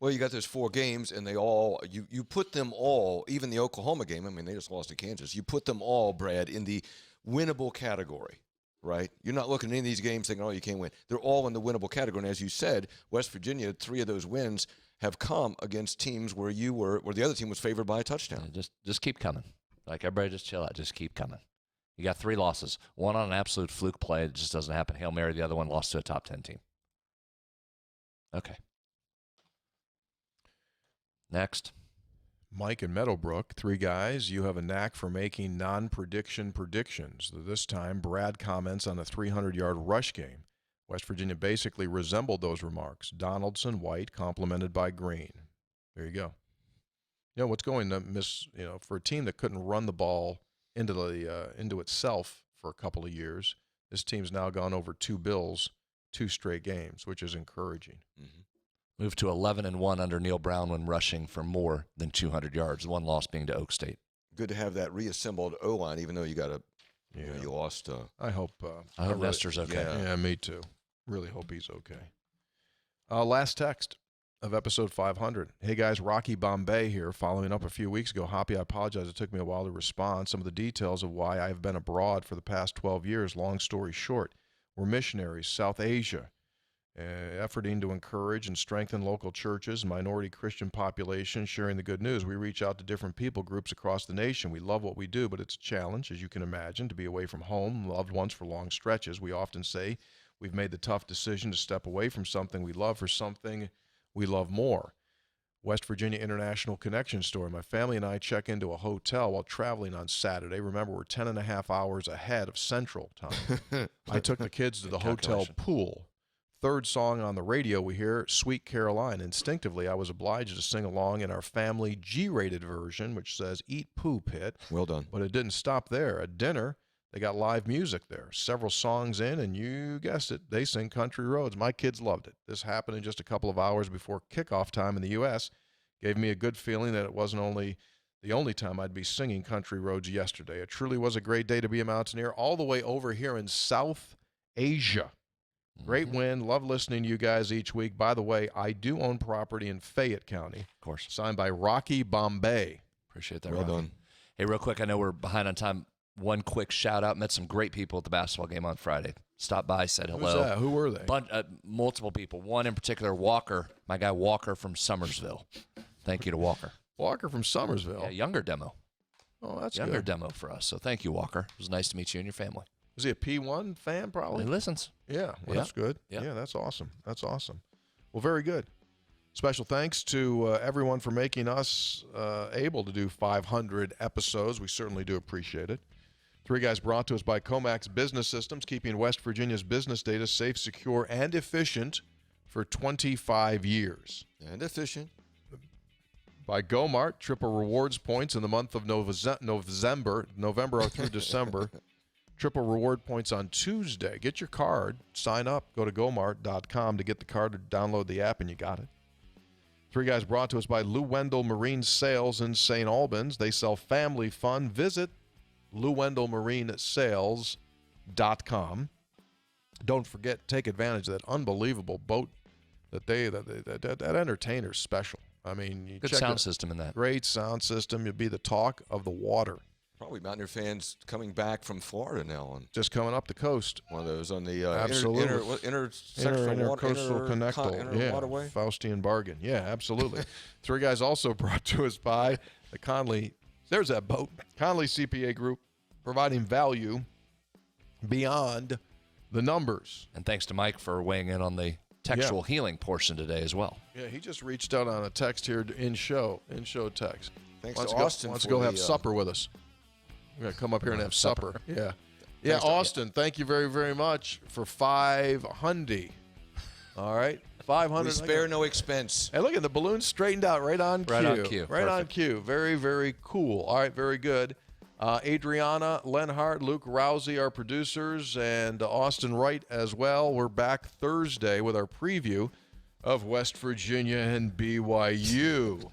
Well, you got those 4 games, and they all you put them all, even the Oklahoma game. I mean, they just lost to Kansas. You put them all, Brad, in the winnable category, right? You're not looking at any of these games thinking, oh, you can't win. They're all in the winnable category. And as you said, West Virginia, 3 of those wins have come against teams where the other team was favored by a touchdown.
Yeah, just keep coming. Like, everybody just chill out. Just keep coming. You got 3 losses. One on an absolute fluke play. It just doesn't happen. Hail Mary. The other one lost to a top 10 team. Okay. Next.
Mike and Meadowbrook, 3 guys. You have a knack for making non-prediction predictions. This time, Brad comments on a 300-yard rush game. West Virginia basically resembled those remarks. Donaldson, White, complemented by Green. There you go. You know, what's going to miss, for a team that couldn't run the ball into itself for a couple of years, this team's now gone over 2 Bills, 2 straight games, which is encouraging.
Mm-hmm.
Moved to 11-1 under Neil Brown when rushing for more than 200 yards. The one loss being to Oak State.
Good to have that reassembled O-line, even though you got you lost.
I hope
Nestor's okay.
Yeah, me too. Really hope he's okay. Last text of episode 500. Hey guys, Rocky Bombay here. Following up a few weeks ago, Hoppy, I apologize. It took me a while to respond. Some of the details of why I've been abroad for the past 12 years. Long story short, we're missionaries, South Asia. Efforting to encourage and strengthen local churches, minority Christian population, sharing the good news. We reach out to different people groups across the nation. We love what we do, but it's a challenge, as you can imagine, to be away from home, loved ones for long stretches. We often say we've made the tough decision to step away from something we love for something we love more. West Virginia International Connection story. My family and I check into a hotel while traveling on Saturday. Remember, we're 10 and a half hours ahead of Central Time. I took the kids to the hotel pool. Third song on the radio, we hear Sweet Caroline. Instinctively, I was obliged to sing along in our family G-rated version, which says Eat Poo Pit.
Well done.
But it didn't stop there. At dinner, they got live music there. Several songs in, and you guessed it, they sing Country Roads. My kids loved it. This happened in just a couple of hours before kickoff time in the U.S. Gave me a good feeling that it wasn't the only time I'd be singing Country Roads yesterday. It truly was a great day to be a mountaineer, all the way over here in South Asia. Great win. Love listening to you guys each week. By the way, I do own property in Fayette County.
Of course.
Signed by Rocky Bombay.
Appreciate that,
Well
Rocky.
done.
Hey, real quick, I know we're behind on time. One quick shout-out. Met some great people at the basketball game on Friday. Stopped by, said hello.
Who's that? Who were they?
Multiple people. One in particular, Walker, my guy Walker from Summersville. Thank you to Walker.
Walker from Summersville.
Yeah, younger demo.
Oh, that's
Younger
good.
demo for us. So thank you, Walker. It was nice to meet you and your family.
Is he a P1 fan, probably?
He listens.
Yeah, well,
Yeah.
that's good.
Yeah.
Yeah, that's awesome. That's awesome. Well, very good. Special thanks to everyone for making us able to do 500 episodes. We certainly do appreciate it. 3 Guys brought to us by Comax Business Systems, keeping West Virginia's business data safe, secure, and efficient for 25 years.
And efficient.
By GoMart, triple rewards points in the month of November through December. Triple reward points on Tuesday. Get your card, sign up, go to gomart.com to get the card or download the app, and you got it. 3 Guys brought to us by Lou Wendell Marine Sales in St. Albans. They sell family fun. Visit LouWendellMarineSales.com. Don't forget, take advantage of that unbelievable boat that entertainer's special. I mean, you
Good
check
sound
it.
system in that.
Great sound system. You'll be the talk of the water.
Probably Mountaineer fans coming back from Florida now on
Just coming up the coast.
one of those on the
Absolutely.
intercoastal
Connectal.
waterway.
Faustian bargain. Yeah, absolutely. 3 Guys also brought to us by the Conley There's that boat. Conley CPA Group, providing value beyond the numbers.
And thanks to Mike for weighing in on the textual healing portion today as well.
Yeah, he just reached out on a text here in show text.
Thanks
Wants
to
go,
Austin
wants to
for
go
the,
have supper with us. We're going to come up here and have supper. Yeah. Yeah,
Thanks to-
Austin, thank you very, very much for 500. All right. 500.
We spare no expense.
Hey, look at the balloon straightened out right on cue.
Right on cue.
Right on
Perfect.
cue. Very, very cool. All right, very good. Adriana, Lenhart, Luke Rousey, our producers, and Austin Wright as well. We're back Thursday with our preview of West Virginia and BYU.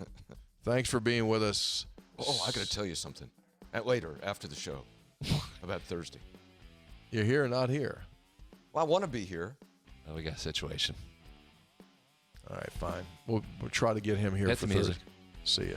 Thanks for being with us.
Oh, I got to tell you something. Later, after the show, about Thursday.
You're here or not here?
Well, I want to be here.
Oh, we got a situation.
All right, fine. We'll try to get him here
Hit
for
the music.
Thursday. See ya.